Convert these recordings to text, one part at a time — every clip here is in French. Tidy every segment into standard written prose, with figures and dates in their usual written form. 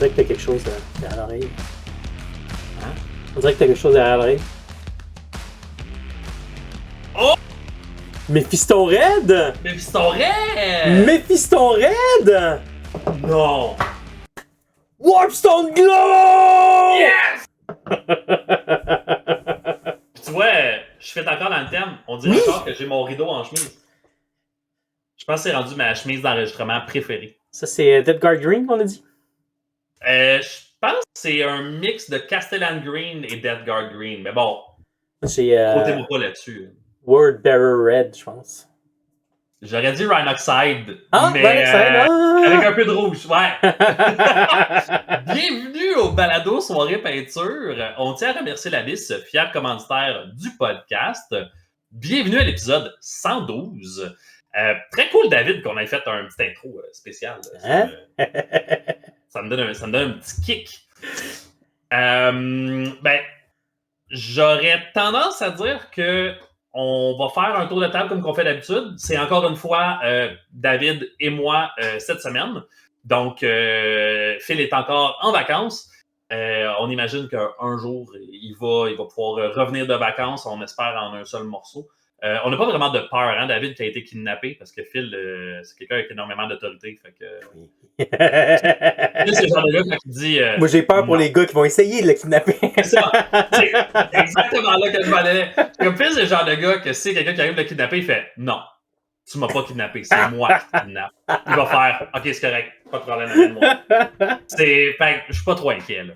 dirait que t'as quelque chose derrière l'oreille. Hein? On dirait que t'as quelque chose derrière l'oreille. Oh! Méphiston Red! Méphiston Red! Méphiston Red! Non! Warpstone Glow! Yes! Tu vois, je suis encore dans le thème. On dirait encore que j'ai mon rideau en chemise. Je pense que c'est rendu ma chemise d'enregistrement préférée. Ça, c'est Dead Guard Green, on a dit? Je pense que c'est un mix de Castellan Green et Death Guard Green. Mais bon, C'est comptez-moi pas là-dessus. Word Bearer Red, je pense. J'aurais dit Rhinoxide, mais Rhinoxide, avec un peu de rouge, ouais. Bienvenue au Balado Soirée Peinture. On tient à remercier la liste, fier commanditaire du podcast. Bienvenue à l'épisode 112. Très cool, David, qu'on ait fait un petit intro spécial. Ça me donne un petit kick. J'aurais tendance à dire que on va faire un tour de table comme qu'on fait d'habitude. C'est encore une fois David et moi cette semaine. Donc, Phil est encore en vacances. On imagine qu'un jour, il va pouvoir revenner de vacances, on espère en un seul morceau. On n'a pas vraiment de peur, hein, David, qui a été kidnappé, parce que Phil, c'est quelqu'un avec énormément d'autorité. Fait que... c'est le genre de gars qui dit... Moi, j'ai peur pour non. les gars qui vont essayer de le kidnapper. C'est ça. C'est exactement là que je m'en allais. Comme Phil, c'est le genre de gars que si quelqu'un qui arrive de le kidnapper, il fait « Non, tu m'as pas kidnappé, c'est moi qui te kidnappe. » Il va faire « Ok, c'est correct, pas de problème avec moi. » Fait que je suis pas trop inquiet, là.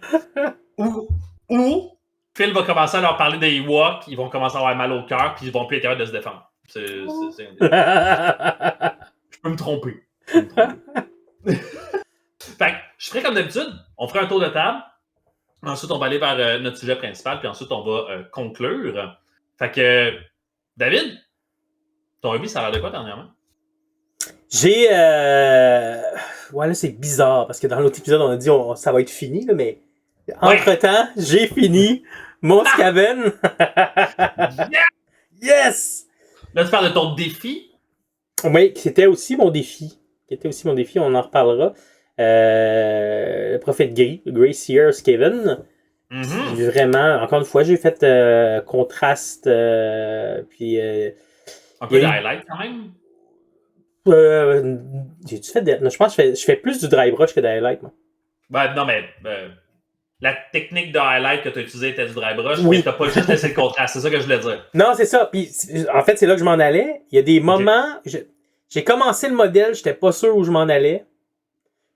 Ou Phil va commencer à leur parler des Ewoks, ils vont commencer à avoir mal au cœur, puis ils vont plus être capables de se défendre. Je peux me tromper. Fait que je ferai comme d'habitude, on fera un tour de table. Ensuite, on va aller vers notre sujet principal, puis ensuite, on va conclure. Fait que, David, ton hobby, ça a l'air de quoi dernièrement? J'ai... Ouais, là, c'est bizarre, parce que dans l'autre épisode, on a dit ça va être fini, là, mais... Entre-temps, j'ai fini mon Skaven. Yes! Là, tu parles de ton défi? Oui, c'était aussi mon défi. On en reparlera. Le prophète gris, le Grey Seer Skaven. Mm-hmm. Vraiment, encore une fois, j'ai fait contraste, puis... un peu de highlight, quand même? J'ai-tu fait je pense que je fais plus du dry brush que de highlight, moi. Non, mais la technique de highlight que tu as utilisée était du dry brush, oui. Mais tu n'as pas juste laissé le contraste. C'est ça que je voulais dire. Non, c'est ça. Puis, en fait, c'est là que je m'en allais. Il y a des moments... J'ai commencé le modèle, j'étais pas sûr où je m'en allais.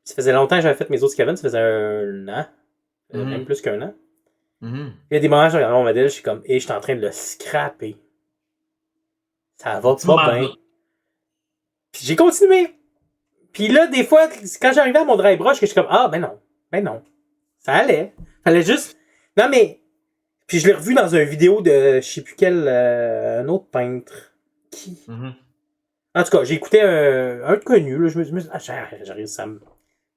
Ça faisait longtemps que j'avais fait mes autres Skaven, ça faisait un an. Même plus qu'un an. Mm-hmm. Il y a des moments où je regarde mon modèle, je suis comme, je suis en train de le scraper. Ça va pas bien. Puis j'ai continué. Puis là, des fois, quand j'arrivais à mon dry brush, je suis comme, ben non. Ça allait. Fallait juste... Non, mais... Puis je l'ai revu dans une vidéo de, je sais plus quel, un autre peintre. Qui? Mm-hmm. En tout cas, j'ai écouté un de connu, là, je me dis, j'arrive, ça me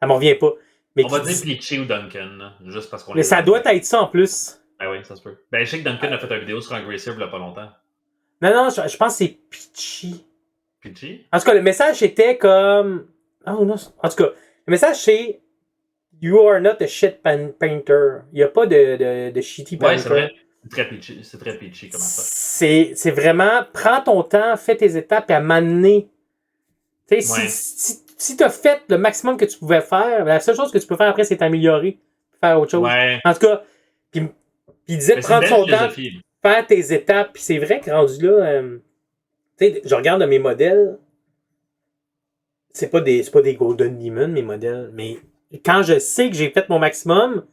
revient pas. Mais on va dire Peachy ou Duncan, là, juste parce qu'on mais ça doit être ça en plus. Ben oui, ça se peut. Ben, je sais que Duncan a fait une vidéo sur un Grey Seer il y a pas longtemps. Non, je pense que c'est Peachy. Peachy? En tout cas, le message était comme... Oh non, en tout cas, le message c'est You are not a shit painter. Il n'y a pas de shitty painter. Ouais, c'est vrai. C'est très peachy comme ça. C'est vraiment, prends ton temps, fais tes étapes et à m'amener. Tu sais, si tu as fait le maximum que tu pouvais faire, la seule chose que tu peux faire après, c'est t'améliorer, faire autre chose. Ouais. En tout cas, puis il disait prendre son temps, faire tes étapes. Puis c'est vrai que rendu là, tu sais, je regarde mes modèles, c'est pas des Golden Demon, mes modèles, mais quand je sais que j'ai fait mon maximum,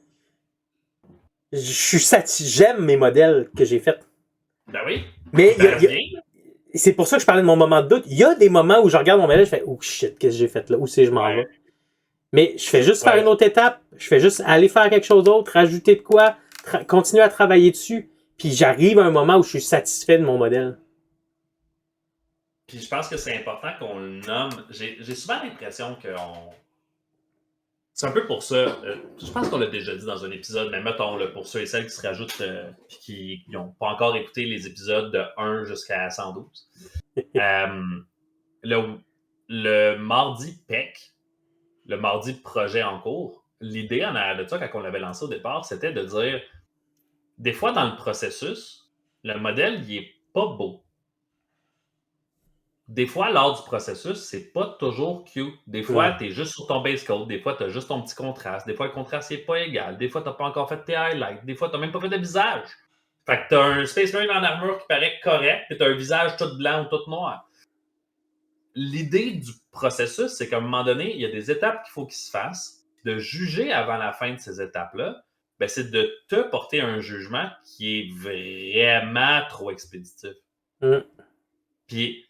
je suis j'aime mes modèles que j'ai faits. Ben oui. Mais c'est pour ça que je parlais de mon moment de doute. Il y a des moments où je regarde mon modèle, je fais oh shit, qu'est-ce que j'ai fait là? Où c'est je m'en vais? Mais je fais juste faire une autre étape. Je fais juste aller faire quelque chose d'autre, rajouter de quoi, continuer à travailler dessus. Puis j'arrive à un moment où je suis satisfait de mon modèle. Puis je pense que c'est important qu'on le nomme. J'ai souvent l'impression qu'on... C'est un peu pour ça. Je pense qu'on l'a déjà dit dans un épisode, mais mettons, là, pour ceux et celles qui se rajoutent et qui n'ont pas encore écouté les épisodes de 1 jusqu'à 112. Le mardi PEC, le mardi de projet en cours, l'idée en arrière de ça, quand on l'avait lancé au départ, c'était de dire, des fois dans le processus, le modèle, il est pas beau. Des fois, lors du processus, c'est pas toujours cute. Des fois, tu es juste sur ton base code. Des fois, tu as juste ton petit contraste. Des fois, le contraste n'est pas égal. Des fois, tu n'as pas encore fait tes highlights. Des fois, tu n'as même pas fait de visage. Fait que tu as un Space Marine en armure qui paraît correct, puis tu as un visage tout blanc ou tout noir. L'idée du processus, c'est qu'à un moment donné, il y a des étapes qu'il faut qu'ils se fassent. De juger avant la fin de ces étapes-là, ben, c'est de te porter un jugement qui est vraiment trop expéditif. Puis,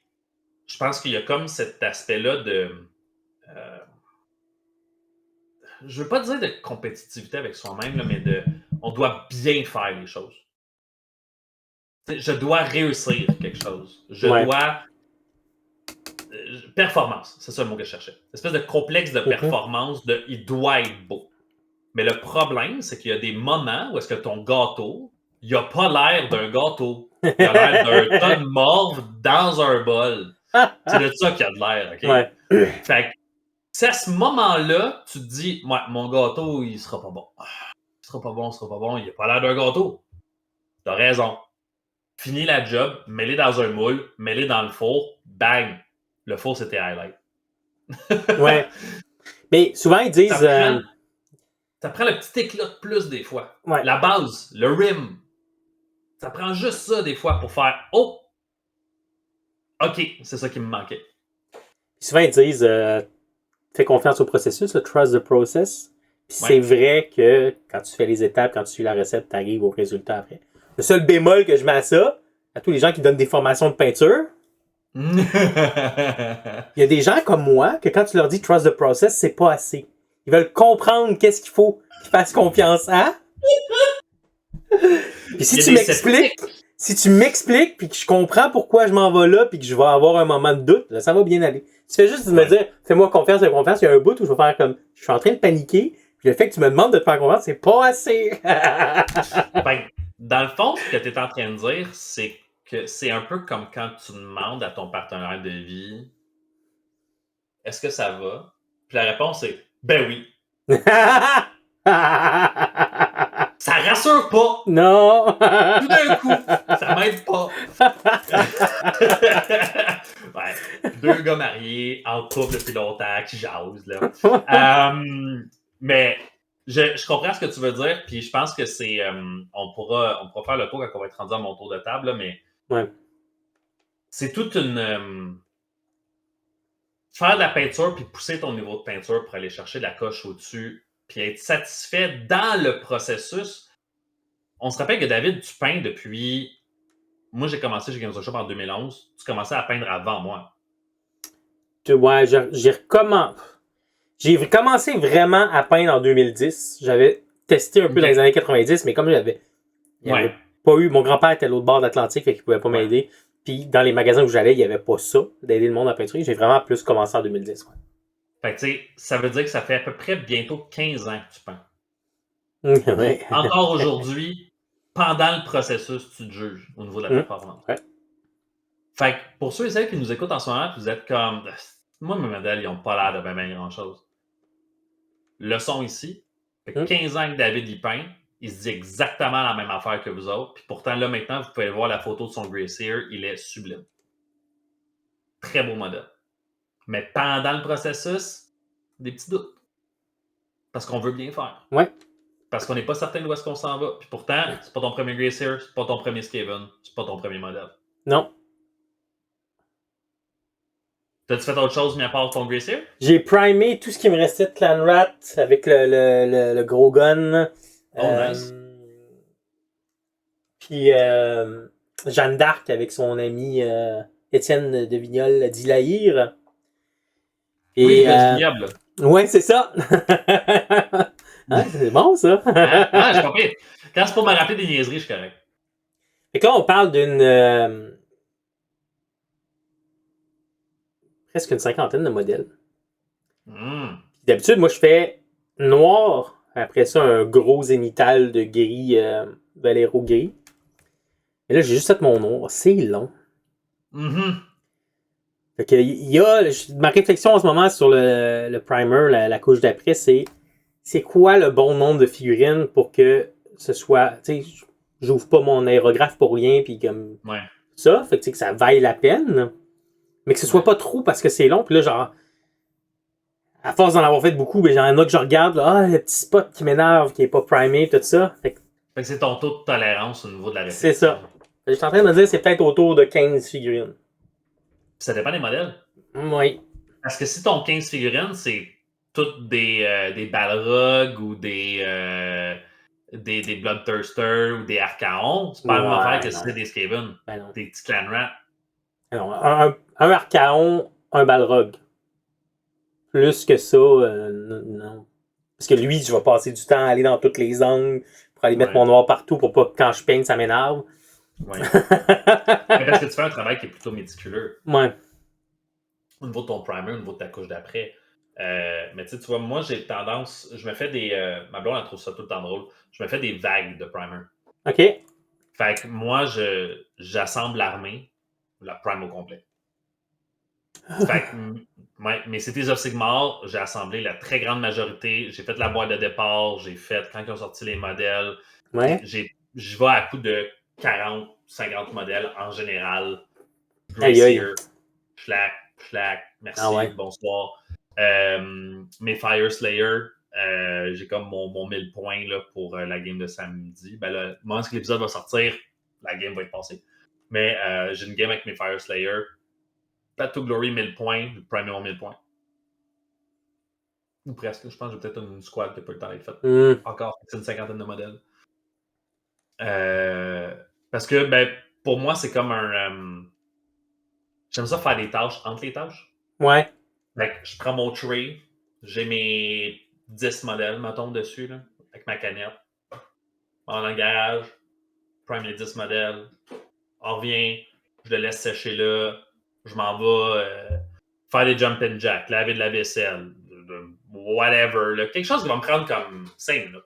je pense qu'il y a comme cet aspect-là de... je veux pas dire de compétitivité avec soi-même, là, mais de... On doit bien faire les choses. T'sais, je dois réussir quelque chose. Je dois... performance, c'est ça le mot que je cherchais. Une espèce de complexe de performance de il doit être beau. Mais le problème, c'est qu'il y a des moments où est-ce que ton gâteau, il a pas l'air d'un gâteau. Il a l'air d'un tas de morve dans un bol. C'est de ça qu'il a de l'air, OK? Ouais. Fait que c'est à ce moment-là, tu te dis, ouais, mon gâteau, il sera pas bon. Il sera pas bon, il a pas l'air d'un gâteau. T'as raison. Finis la job, mets-les dans un moule, mets-les dans le four, bang! Le four, c'était highlight. Ouais. Mais souvent, ils disent... Ça prend le petit éclat de plus des fois. Ouais. La base, le rim. Ça prend juste ça des fois pour faire « Oh! OK, c'est ça qui me manquait. » Souvent, ils disent fais confiance au processus, trust the process. Puis c'est vrai que quand tu fais les étapes, quand tu suis la recette, tu arrives au résultat après. Le seul bémol que je mets à ça, à tous les gens qui donnent des formations de peinture, il y a des gens comme moi que quand tu leur dis trust the process, c'est pas assez. Ils veulent comprendre qu'est-ce qu'il faut qu'ils fassent confiance à. Puis si tu m'expliques, puis que je comprends pourquoi je m'en vais là, puis que je vais avoir un moment de doute, là, ça va bien aller. Tu fais juste me dire, fais-moi confiance, il y a un bout où je vais faire comme, je suis en train de paniquer, puis le fait que tu me demandes de te faire confiance, c'est pas assez. Ben, dans le fond, ce que tu es en train de dire, c'est que c'est un peu comme quand tu demandes à ton partenaire de vie, est-ce que ça va? Puis la réponse est, ben oui. Ça rassure pas. Non. Tout d'un coup, ça m'aide pas. Ouais, deux gars mariés, en couple depuis longtemps, qui jasent, là. Mais je comprends ce que tu veux dire, puis je pense que c'est... on pourra faire le tour quand on va être rendu à mon tour de table, là, mais c'est toute une... faire de la peinture, puis pousser ton niveau de peinture pour aller chercher la coche au-dessus, puis être satisfait dans le processus. On se rappelle que David, tu peins depuis... Moi, j'ai commencé chez Games Workshop en 2011. Tu commençais à peindre avant moi. Ouais, j'ai commencé vraiment à peindre en 2010. J'avais testé un peu dans les années 90, mais comme j'avais pas eu... Mon grand-père était à l'autre bord de l'Atlantique, fait qu'il pouvait pas m'aider. Puis dans les magasins où j'allais, il n'y avait pas ça, d'aider le monde à peinturer. J'ai vraiment plus commencé en 2010. Ouais. Fait que tu sais, ça veut dire que ça fait à peu près bientôt 15 ans que tu peins. Ouais. Encore aujourd'hui, pendant le processus, tu te juges au niveau de la performance. Ouais. Fait que pour ceux et celles qui nous écoutent en ce moment, vous êtes comme... Moi, mes modèles, ils n'ont pas l'air de bien grand-chose. Leçon ici, fait que 15 ans que David y peint, il se dit exactement la même affaire que vous autres. Puis pourtant, là, maintenant, vous pouvez voir la photo de son Gracier, il est sublime. Très beau modèle. Mais pendant le processus, des petits doutes. Parce qu'on veut bien faire. Ouais. Parce qu'on n'est pas certain d'où est-ce qu'on s'en va. Puis pourtant, c'est pas ton premier Gracier, c'est pas ton premier Skaven, c'est pas ton premier modèle. Non. T'as-tu fait autre chose, mais à part ton Gracier? J'ai primé tout ce qui me restait de Clan Rat avec le gros gun. Nice. Puis Jeanne d'Arc avec son ami Étienne de Vignol d'Ilaïr. Oui, le vignoble. Ouais, c'est ça. Hein, c'est bon, ça. Ah, je comprends. Quand c'est pour me rappeler des niaiseries, je suis correct. Fait que là, on parle d'une... presque une cinquantaine de modèles. D'habitude, moi, je fais noir. Après ça, un gros zénital de gris, Valero gris. Mais là, j'ai juste fait mon noir. C'est long. Fait que, ma réflexion en ce moment sur le primer, la couche d'après, c'est c'est quoi le bon nombre de figurines pour que ce soit, tu sais, j'ouvre pas mon aérographe pour rien, puis comme Ouais. ça, fait que, tu sais, que ça vaille la peine, mais que ce soit pas trop parce que c'est long, puis là, genre, à force d'en avoir fait beaucoup, ben, j'en ai que je regarde, là, le petit spot qui m'énerve, qui est pas primé, tout ça. Fait que c'est ton taux de tolérance au niveau de la répétition. C'est ça. Je suis en train de me dire c'est peut-être autour de 15 figurines. Puis ça dépend des modèles. Oui. Parce que si ton 15 figurines, c'est toutes des Balrog ou des Bloodthirster ou des Archaon, c'est pas la même affaire que si c'est des Skaven. Ben des petits Clanrats. Non, un Archaon, un Balrog. Plus que ça, non. Parce que lui, je vais passer du temps à aller dans toutes les angles pour aller mettre mon noir partout pour pas que quand je peigne, ça m'énerve. Ouais. Parce que tu fais un travail qui est plutôt méticuleux. Ouais. Au niveau de ton primer, au niveau de ta couche d'après. Mais tu vois, moi, j'ai tendance. Je me fais des. Ma blonde, elle trouve ça tout le temps drôle. Je me fais des vagues de primer. OK. Fait que moi, j'assemble l'armée, la prime au complet. Fait que, ouais, mais Cities of Sigmar, j'ai assemblé la très grande majorité. J'ai fait la boîte de départ. J'ai fait, quand ils ont sorti les modèles, ouais. Je vais à coup de 40, 50 modèles en général. Glacier, Schlack, merci, bonsoir. Mes Fire Slayer, j'ai comme mon 1000 points là, pour la game de samedi. Ben là, au moment où l'épisode va sortir, la game va être passée. Mais j'ai une game avec mes Fire Slayer. Path to Glory 1000 points, le Primal 1000 points. Ou presque, je pense que j'ai peut-être une squad qui n'a pas le temps d'être faite. Encore, c'est une cinquantaine de modèles. Parce que, ben, pour moi, c'est comme un. J'aime ça faire des tâches entre les tâches. Ouais. Fait que je prends mon tray, j'ai mes 10 modèles, mettons, dessus, là, avec ma canette. On dans le garage, prime les 10 modèles, on revient, je le laisse sécher là, je m'en vais faire des jump and jack, laver de la vaisselle, whatever, là. Quelque chose qui va me prendre comme 5 minutes.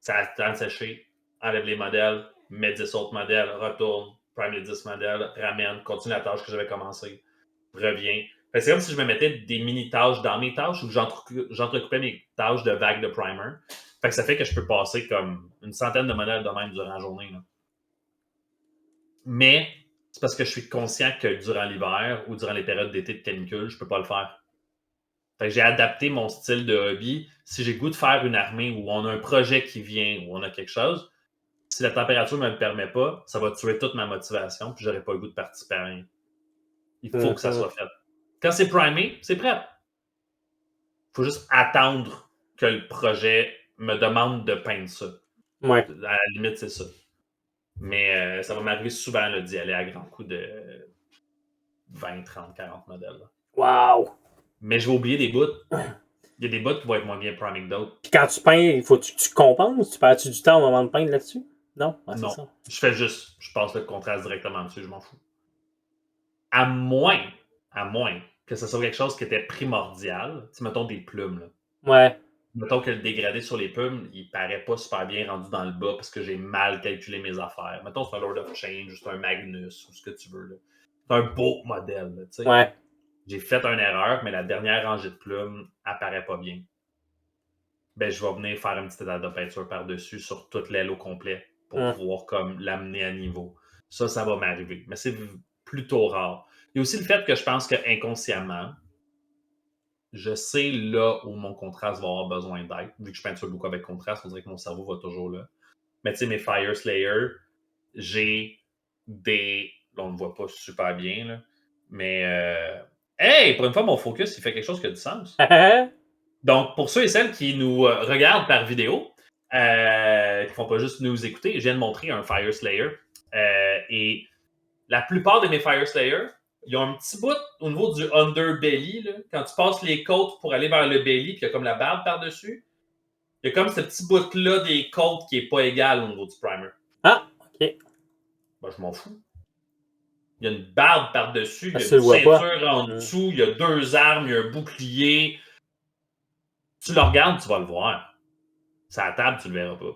Ça attend de sécher, enlève les modèles, mets 10 autres modèles, retourne, prime les 10 modèles, ramène, continue la tâche que j'avais commencée, reviens. C'est comme si je me mettais des mini-tâches dans mes tâches ou que j'entrecoupais mes tâches de vagues de primer. Fait que ça fait que je peux passer comme une centaine de modèles de même durant la journée. Là. Mais c'est parce que je suis conscient que durant l'hiver ou durant les périodes d'été de canicule, je peux pas le faire. Fait que j'ai adapté mon style de hobby. Si j'ai goût de faire une armée où on a un projet qui vient, où on a quelque chose, si la température ne me le permet pas, ça va tuer toute ma motivation puis j'aurai pas le goût de participer à rien. Il faut que ça soit fait. Quand c'est primé, c'est prêt. Il faut juste attendre que le projet me demande de peindre ça. Ouais. À la limite, c'est ça. Mais ça va m'arriver souvent là, d'y aller à grands coups de 20, 30, 40 modèles. Là. Wow! Mais je vais oublier des bouts. Il y a des bouts qui vont être moins bien primés que d'autres. Puis quand tu peins, il faut que tu compenses? Tu perds-tu du temps au moment de peindre là-dessus? Non? Ah, non. Ça. Je passe le contraste directement dessus, je m'en fous. À moins que ce soit quelque chose qui était primordial, tu mettons des plumes. Là. Ouais. Mettons que le dégradé sur les plumes, il paraît pas super bien rendu dans le bas parce que j'ai mal calculé mes affaires. Mettons c'est un Lord of Change, c'est un Magnus ou ce que tu veux. Là. C'est un beau modèle. Là, t'sais. Ouais. J'ai fait une erreur, mais la dernière rangée de plumes apparaît pas bien. Ben, je vais venir faire une petite étape de peinture par-dessus sur toute l'aile au complet pour pouvoir comme l'amener à niveau. Ça va m'arriver. Mais c'est plutôt rare. Il y a aussi le fait que je pense que inconsciemment, je sais là où mon contraste va avoir besoin d'être. Vu que je peinture beaucoup avec contraste, on dirait que mon cerveau va toujours là. Mais tu sais, mes Fire Slayer, j'ai des... Là, on ne le voit pas super bien, là. Mais, hey! Pour une fois, mon focus, il fait quelque chose qui a du sens. Donc, pour ceux et celles qui nous regardent par vidéo, qui ne font pas juste nous écouter, je viens de montrer un Fire Slayer. Et la plupart de mes Fire Slayer, ils ont un petit bout au niveau du underbelly. Là, quand tu passes les côtes pour aller vers le belly, puis il y a comme la barbe par-dessus, il y a comme ce petit bout-là des côtes qui n'est pas égal au niveau du primer. Ah, OK. Ben, je m'en fous. Il y a une barbe par-dessus, il y a une ceinture en dessous, il y a 2 armes, il y a un bouclier. Tu le regardes, tu vas le voir. C'est à la table, tu le verras pas.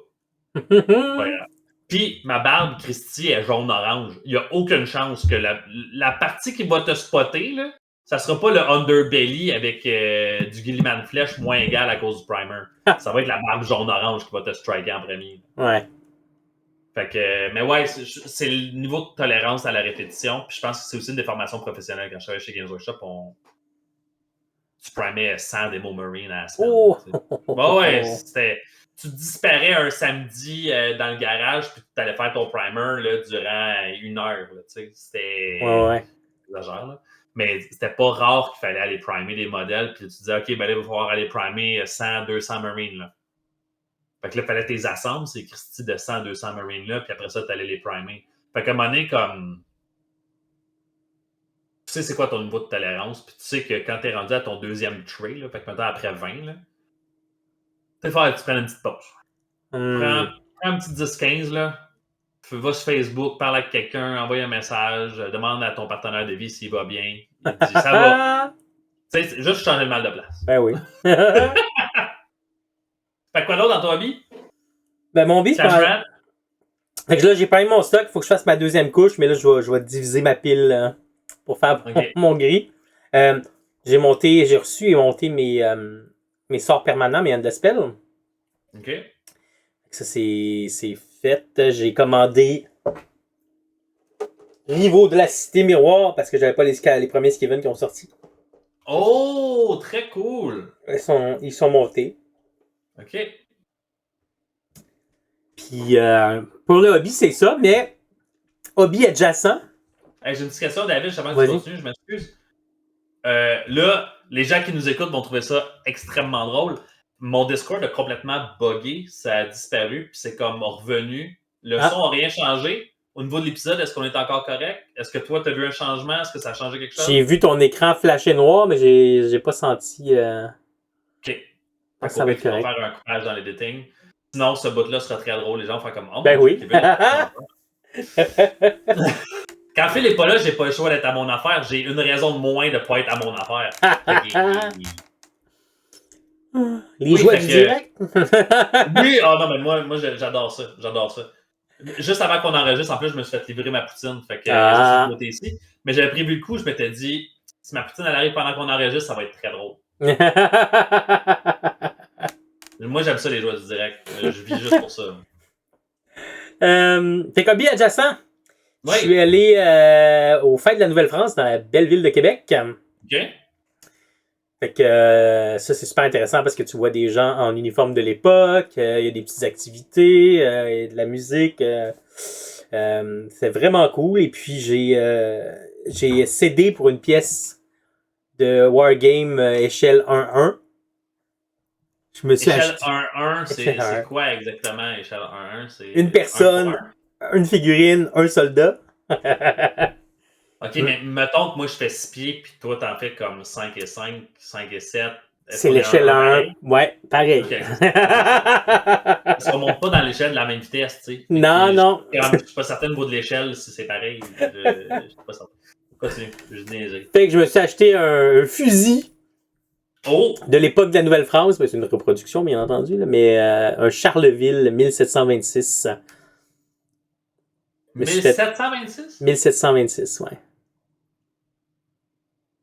Ouais. Puis, ma barbe, Christy, est jaune-orange. Il n'y a aucune chance que la partie qui va te spotter, là, ça sera pas le underbelly avec du Gilliman Flèche moins égal à cause du primer. Ça va être la barbe jaune-orange qui va te striker en premier. Ouais. Fait que, mais ouais, c'est le niveau de tolérance à la répétition. Puis je pense que c'est aussi une déformation professionnelle. Quand je travaillais chez Games Workshop, tu primais 100 démos Marine à la semaine. Oh! Ouais, c'était... Tu disparais un samedi dans le garage, puis tu allais faire ton primer là, durant 1 heure. Là, c'était... Ouais. Exagère, là. Mais c'était pas rare qu'il fallait aller primer des modèles, puis tu disais, OK, ben là, il va falloir aller primer 100, 200 Marines, là. Fait que là, il fallait tes assembles, ces Christy de 100, 200 Marines, là, puis après ça, tu allais les primer. Fait qu'à un moment donné, comme... Tu sais c'est quoi ton niveau de tolérance, puis tu sais que quand t'es rendu à ton deuxième tray, là, fait que maintenant, après 20, là, tu prennes une petite pause. Prends un petit 10-15, là. Va sur Facebook, parle avec quelqu'un, envoie un message, demande à ton partenaire de vie s'il va bien. Il dit ça va. Tu sais, juste changer le mal de place. Ben oui. Fait que quoi d'autre dans ton hobby? Ben mon hobby, c'est pas... Fait que là, j'ai pas eu mon stock, il faut que je fasse ma deuxième couche, mais là, je vais diviser ma pile pour faire mon gris. J'ai reçu et monté mes sorts permanents, mes Endless-Spell. OK. Ça, c'est fait. J'ai commandé Niveau de la Cité Miroir parce que j'avais pas les premiers Skaven qui ont sorti. Oh, très cool! Ils sont montés. OK. Puis, pour le hobby, c'est ça, mais hobby adjacent. Hey, j'ai une petite question, David, juste avant que tu continues, je m'excuse. Là, les gens qui nous écoutent vont trouver ça extrêmement drôle. Mon Discord a complètement buggé, ça a disparu, puis c'est comme revenu. Le son n'a rien changé. Au niveau de l'épisode, est-ce qu'on est encore correct? Est-ce que toi, tu as vu un changement? Est-ce que ça a changé quelque chose? J'ai vu ton écran flasher noir, mais j'ai pas senti... OK. Ça va être correct. On va faire un coupage dans l'editing. Sinon, ce bout-là sera très drôle. Les gens vont faire comme... Oh, ben oui. Quand Phil n'est pas là, j'ai pas le choix d'être à mon affaire. J'ai une raison de moins de ne pas être à mon affaire. Les jouets du direct? Oui, non, mais moi j'adore ça. J'adore ça. Juste avant qu'on enregistre, en plus, je me suis fait livrer ma poutine. Fait que j'ai côté ici. Mais j'avais prévu le coup, je m'étais dit, si ma poutine elle arrive pendant qu'on enregistre, ça va être très drôle. Moi, j'aime ça, les jouets du direct. Je vis juste pour ça. Fait hobby adjacent. Oui. Je suis allé aux Fêtes de la Nouvelle-France dans la belle ville de Québec. OK. Fait que ça, c'est super intéressant parce que tu vois des gens en uniforme de l'époque, il y a des petites activités, il y a de la musique. C'est vraiment cool. Et puis, j'ai cédé pour une pièce de Wargame échelle 1-1. Je me suis échelle 1-1, c'est quoi exactement, échelle 1-1? C'est une personne, une figurine, un soldat. OK, mais mettons que moi, je fais 6 pieds, puis toi, t'en fais comme 5 et 5, 5 et 7. C'est l'échelle 1. Ouais, pareil. Okay. Parce qu'on monte pas dans l'échelle de la même vitesse, tu sais. Non. Je suis pas certain au niveau de l'échelle si c'est pareil. Je suis pas certain. Continue, je niaisais. Fait que je me suis acheté un fusil. Oh! De l'époque de la Nouvelle-France. C'est une reproduction, bien entendu. Là, mais un Charleville 1726. 1726? 1726, ouais.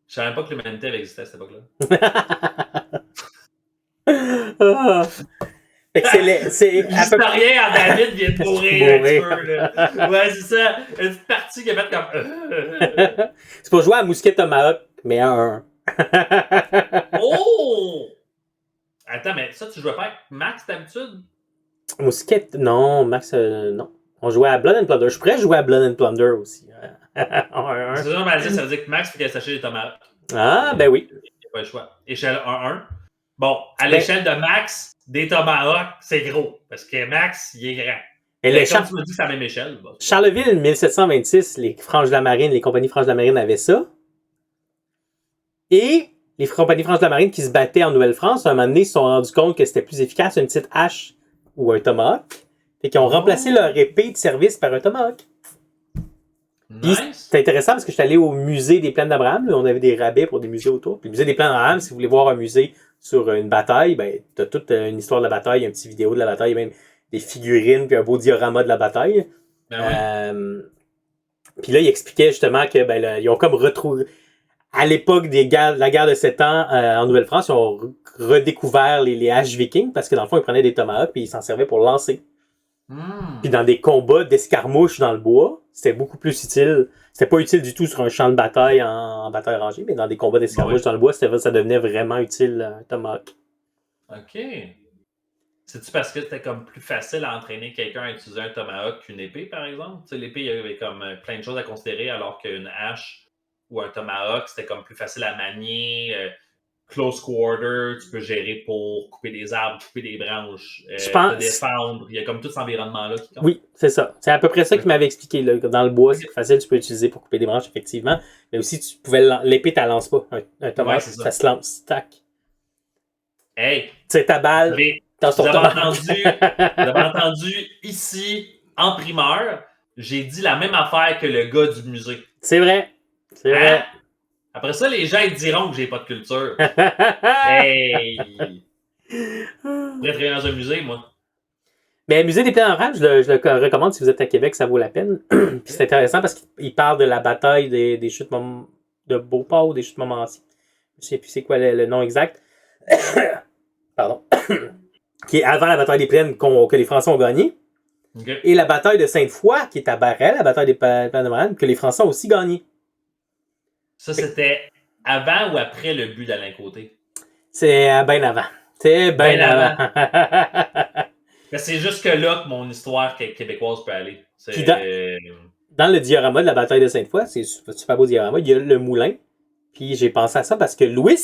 Je savais pas que l'humanité avait existé à cette époque-là. Fait que c'est l'historien en David vient de mourir un petit peu, là. Ouais, c'est ça. Une petite partie qui a fait comme... C'est pour jouer à Mousquet Tomahawk, mais à 1. Oh! Attends, mais ça, tu jouais pas avec Max d'habitude? Mousquet... Non, Max, non. On jouait à Blood and Plunder. Je pourrais jouer à Blood and Plunder aussi. C'est ça, mais ça veut dire que Max, il faut qu'elle s'achète des Tomahawks. Ah, ben oui. Il n'y a pas le choix. Échelle 1-1. Bon, à l'échelle de Max, des Tomahawks, c'est gros. Parce que Max, il est grand. Et comme tu me dis que c'est à la même échelle. Bah, Charleville, 1726, les Franges de la Marine, les compagnies Franges de la Marine avaient ça. Et les compagnies Franges de la Marine qui se battaient en Nouvelle-France, à un moment donné, ils se sont rendus compte que c'était plus efficace une petite hache ou un Tomahawk. Et qu'ils ont remplacé leur épée de service par un Tomahawk. Nice. C'est intéressant parce que je suis allé au musée des Plaines d'Abraham. On avait des rabais pour des musées autour. Puis le musée des Plaines d'Abraham, si vous voulez voir un musée sur une bataille, ben, t'as toute une histoire de la bataille, un petit vidéo de la bataille, même des figurines, puis un beau diorama de la bataille. Ben oui. Puis là, il expliquait justement que ben, là, ils ont comme retrouvé... à l'époque de la guerre de 7 ans en Nouvelle-France, ils ont redécouvert les haches vikings parce que dans le fond, ils prenaient des tomahawks et ils s'en servaient pour lancer. Puis dans des combats d'escarmouches dans le bois, c'était beaucoup plus utile. C'était pas utile du tout sur un champ de bataille en bataille rangée, mais dans des combats d'escarmouches dans le bois, ça devenait vraiment utile, un tomahawk. OK. C'est-tu parce que c'était comme plus facile à entraîner quelqu'un à utiliser un tomahawk qu'une épée, par exemple? Tu sais, l'épée, il y avait comme plein de choses à considérer, alors qu'une hache ou un tomahawk, c'était comme plus facile à manier, close quarter, tu peux gérer pour couper des arbres, couper des branches, te défendre. Il y a comme tout cet environnement-là qui compte. Oui, c'est ça. C'est à peu près ça qu'il m'avait expliqué. Là. Dans le bois, c'est facile, tu peux l'utiliser pour couper des branches, effectivement. Mais aussi, tu pouvais l'épée, tu lance pas. Un tomahawk, ça se lance. Tac. Hey! Tu sais, ta balle. Vous avez entendu ici, en primeur, j'ai dit la même affaire que le gars du musée. C'est vrai. C'est vrai. Après ça, les gens ils diront que j'ai pas de culture. Hey! Je pourrais travailler dans un musée, moi. Mais le musée des Plaines Orages, je le recommande si vous êtes à Québec, ça vaut la peine. Puis c'est intéressant parce qu'il parle de la bataille des chutes de Beauport ou des chutes Montmorency. Je ne sais plus c'est quoi le nom exact. Pardon. Qui est avant la bataille des Plaines que les Français ont gagné. Okay. Et la bataille de Sainte-Foy, qui est à Barret, la bataille des Plaines Orages, que les Français ont aussi gagné. Ça, c'était avant ou après le but d'Alain Côté? C'est bien avant. C'est bien avant. Mais c'est jusque là que mon histoire québécoise peut aller. Dans le diorama de la bataille de Sainte-Foy, c'est super beau diorama, il y a le moulin. Puis j'ai pensé à ça parce que Louis,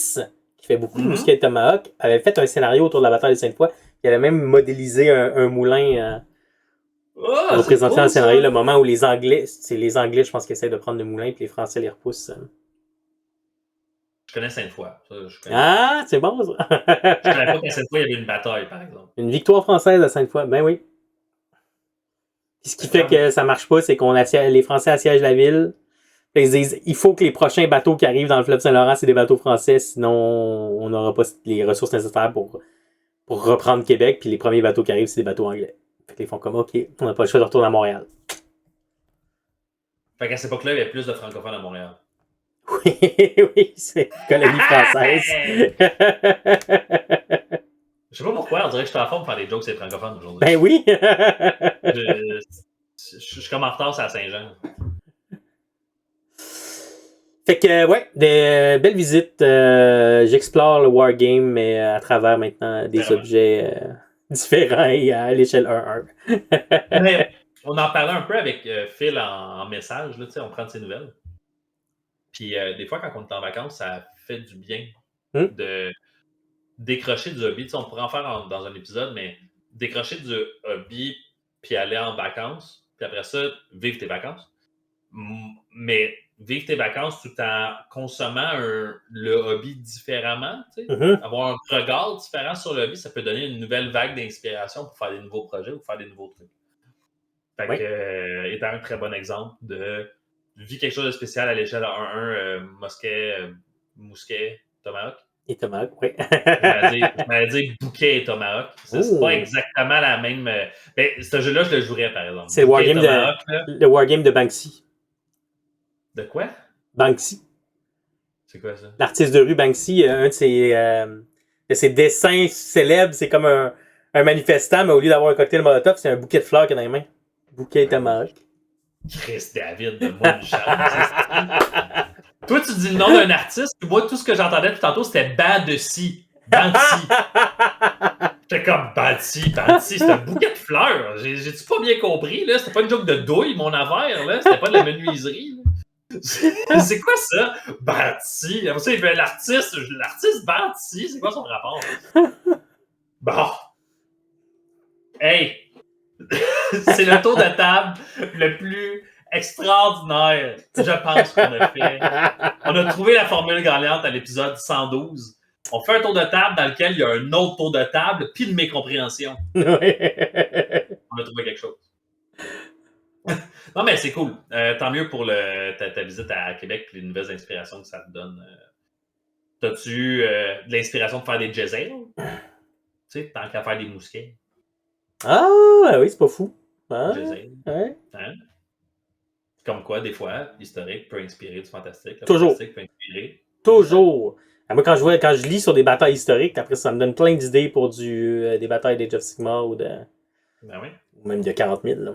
qui fait beaucoup de mousquets et tomahawk, avait fait un scénario autour de la bataille de Sainte-Foy. Il avait même modélisé un moulin représentant le scénario, le moment où les Anglais, je pense, qui essaient de prendre le moulin, puis les Français les repoussent. Je connais Sainte-Foy. Ah, c'est bon, ça. Je connais pas qu'à Sainte-Foy, il y avait une bataille, par exemple. Une victoire française à Sainte-Foy, ben oui. Puis ce qui fait que ça marche pas, c'est les Français assiègent la ville. Ils disent, il faut que les prochains bateaux qui arrivent dans le fleuve Saint-Laurent, c'est des bateaux français, sinon on n'aura pas les ressources nécessaires pour reprendre Québec. Puis les premiers bateaux qui arrivent, c'est des bateaux anglais. Fait qu'ils font comme, OK, on n'a pas le choix de retourner à Montréal. Fait qu'à cette époque-là, il y avait plus de francophones à Montréal. Oui, oui, c'est colonie française. Je sais pas pourquoi, on dirait que je suis en forme pour faire des jokes sur les francophones aujourd'hui. Ben oui! je suis comme en retard, c'est à Saint-Jean. Fait que, ouais, des belles visites. J'explore le Wargame, mais à travers maintenant des objets différents et à l'échelle 1-1. Mais on en parlait un peu avec Phil en message, là, on prend de ses nouvelles. Puis des fois, quand on est en vacances, ça fait du bien de décrocher du hobby. On pourrait en faire dans un épisode, mais décrocher du hobby puis aller en vacances, puis après ça, vivre tes vacances. Mais vivre tes vacances tout en consommant le hobby différemment, avoir un regard différent sur le hobby, ça peut donner une nouvelle vague d'inspiration pour faire des nouveaux projets ou faire des nouveaux trucs. Fait que, étant un très bon exemple de vivre quelque chose de spécial à l'échelle 1-1, mousquet, tomahawk. Et tomahawk, oui. Je m'allais dire bouquet et tomahawk. C'est pas exactement la même. Ben, ce jeu-là, je le jouerais, par exemple. C'est le Wargame de Banksy. De quoi? Banksy. C'est quoi ça? L'artiste de rue Banksy, un de ses dessins célèbres, c'est comme un manifestant, mais au lieu d'avoir un cocktail Molotov, c'est un bouquet de fleurs qu'il a dans les mains. Bouquet et tomahawk. Chris David, donne-moi une chance. Toi, tu dis le nom d'un artiste, puis moi, tout ce que j'entendais tout tantôt, c'était Banksy. J'étais comme Banksy, c'est un bouquet de fleurs. J'ai-tu pas bien compris, là? C'était pas une joke de douille, mon affaire, là? C'était pas de la menuiserie, là. C'est quoi ça? Banksy. Après ça, il fait l'artiste Banksy. C'est quoi son rapport? Bon. Hey! C'est le tour de table le plus extraordinaire, je pense, qu'on a fait. On a trouvé la formule gagnante à l'épisode 112. On fait un tour de table dans lequel il y a un autre tour de table, puis une mécompréhension. On a trouvé quelque chose. Non, mais c'est cool. Tant mieux pour ta visite à Québec et les nouvelles inspirations que ça te donne. T'as-tu de l'inspiration de faire des jazzels? Tu sais, tant qu'à faire des mousquets. Ah, oui, c'est pas fou. Ah, Jazzels. Ouais. Hein? Comme quoi, des fois, l'historique peut inspirer du fantastique. Le Toujours. fantastique peut inspirer. Toujours. Moi, quand je lis sur des batailles historiques, après, ça me donne plein d'idées pour des batailles d'Age of Sigmar ou Ben oui. ou même de 40 000. Là.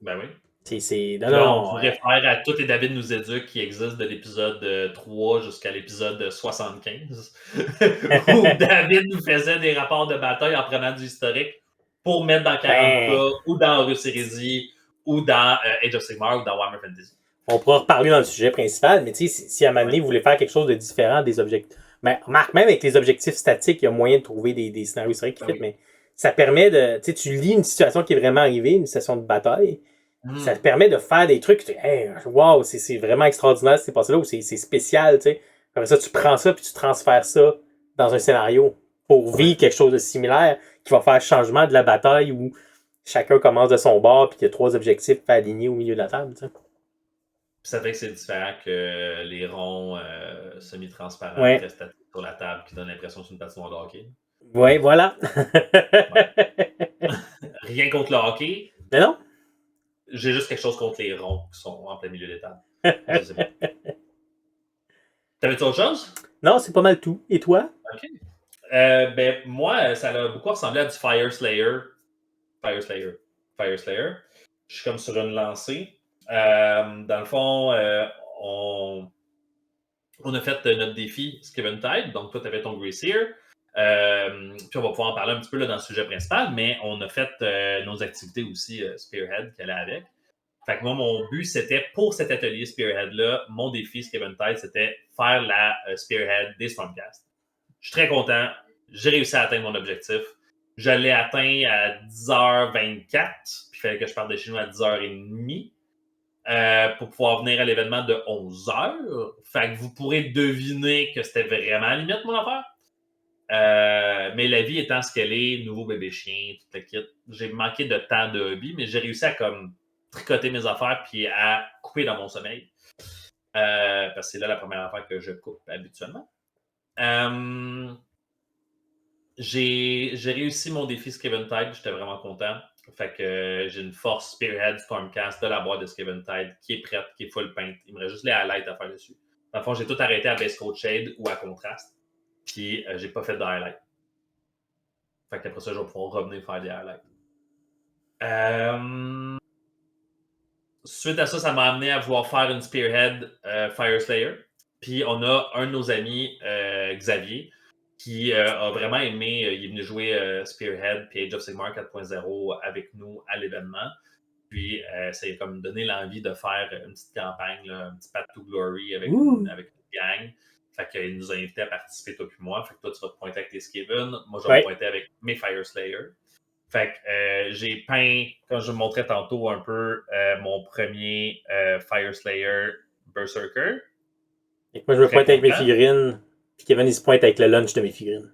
Ben oui. Non, Puis là, on non, pourrait faire à tous les David nous éduque qui existent de l'épisode 3 jusqu'à l'épisode 75, où David nous faisait des rapports de bataille en prenant du historique pour mettre dans 40K ou dans Horus Heresy ou dans Age of Sigmar ou dans Warhammer Fantasy. On pourra reparler dans le sujet principal, mais tu sais, si à un moment donné, vous voulez faire quelque chose de différent des objectifs. Ben, remarque, même avec les objectifs statiques, il y a moyen de trouver des scénarios historiques qui fit, mais ça permet de. Tu sais, tu lis une situation qui est vraiment arrivée, une situation de bataille. Ça te permet de faire des trucs, tu dis, hey, wow, c'est vraiment extraordinaire ce qui s'est passé là, ou c'est spécial, tu sais. Après ça, tu prends ça puis tu transfères ça dans un scénario pour vivre quelque chose de similaire qui va faire changement de la bataille où chacun commence de son bord puis il y a 3 objectifs alignés au milieu de la table, tu sais. Ça fait que c'est différent que les ronds semi-transparents Ouais. très statiques sur la table qui donnent l'impression que c'est une patinoire de hockey. Ouais, voilà. Rien contre le hockey. Mais non. J'ai juste quelque chose contre les ronds qui sont en plein milieu des tables. Je sais pas. T'avais-tu autre chose? Non, c'est pas mal tout. Et toi? OK. Ben, moi, ça a beaucoup ressemblé à du Fire Slayer. Je suis comme sur une lancée. Dans le fond, on a fait notre défi Skiventide. Donc, toi, tu avais ton Greyseer. Puis, on va pouvoir en parler un petit peu là, dans le sujet principal, mais on a fait nos activités aussi Spearhead qui allait avec. Fait que moi, mon but, c'était pour cet atelier Spearhead-là, mon défi Skiventide, c'était faire la Spearhead des Stormcast. Je suis très content. J'ai réussi à atteindre mon objectif. Je l'ai atteint à 10h24, puis il fallait que je parte de chez nous à 10h30 pour pouvoir venir à l'événement de 11h. Fait que vous pourrez deviner que c'était vraiment à la limite, mon affaire. Mais la vie étant ce qu'elle est, nouveau bébé chien, tout le kit, j'ai manqué de temps de hobby, mais j'ai réussi à comme tricoter mes affaires puis à couper dans mon sommeil. Parce que c'est là la première affaire que je coupe habituellement. J'ai réussi mon défi Skiventide, j'étais vraiment content. Fait que j'ai une force Spearhead Stormcast de la boîte de Skiventide qui est prête, qui est full paint. Il me reste juste les highlights à faire dessus. Dans le fond, j'ai tout arrêté à Base Coat Shade ou à contraste. Puis j'ai pas fait de highlight. Fait qu'après ça, je vais pouvoir revenir faire des highlights. Suite à ça, ça m'a amené à vouloir faire une Spearhead Fire Slayer. Puis on a un de nos amis, Xavier, qui a vraiment aimé, il est venu jouer Spearhead puis Age of Sigmar 4.0 avec nous à l'événement. Puis ça a comme donné l'envie de faire une petite campagne, là, un petit Path to Glory avec une gang. Fait qu'il nous a invités à participer, toi puis moi. Fait que toi, tu vas te pointer avec tes Skaven. Moi, je vais me pointer avec mes Fire Slayer. Fait que j'ai peint, comme je vous montrais tantôt un peu, mon premier Fire Slayer Berserker. Et moi, je me pointe avec mes figurines. Puis Kevin, il se pointe avec le lunch de mes figurines.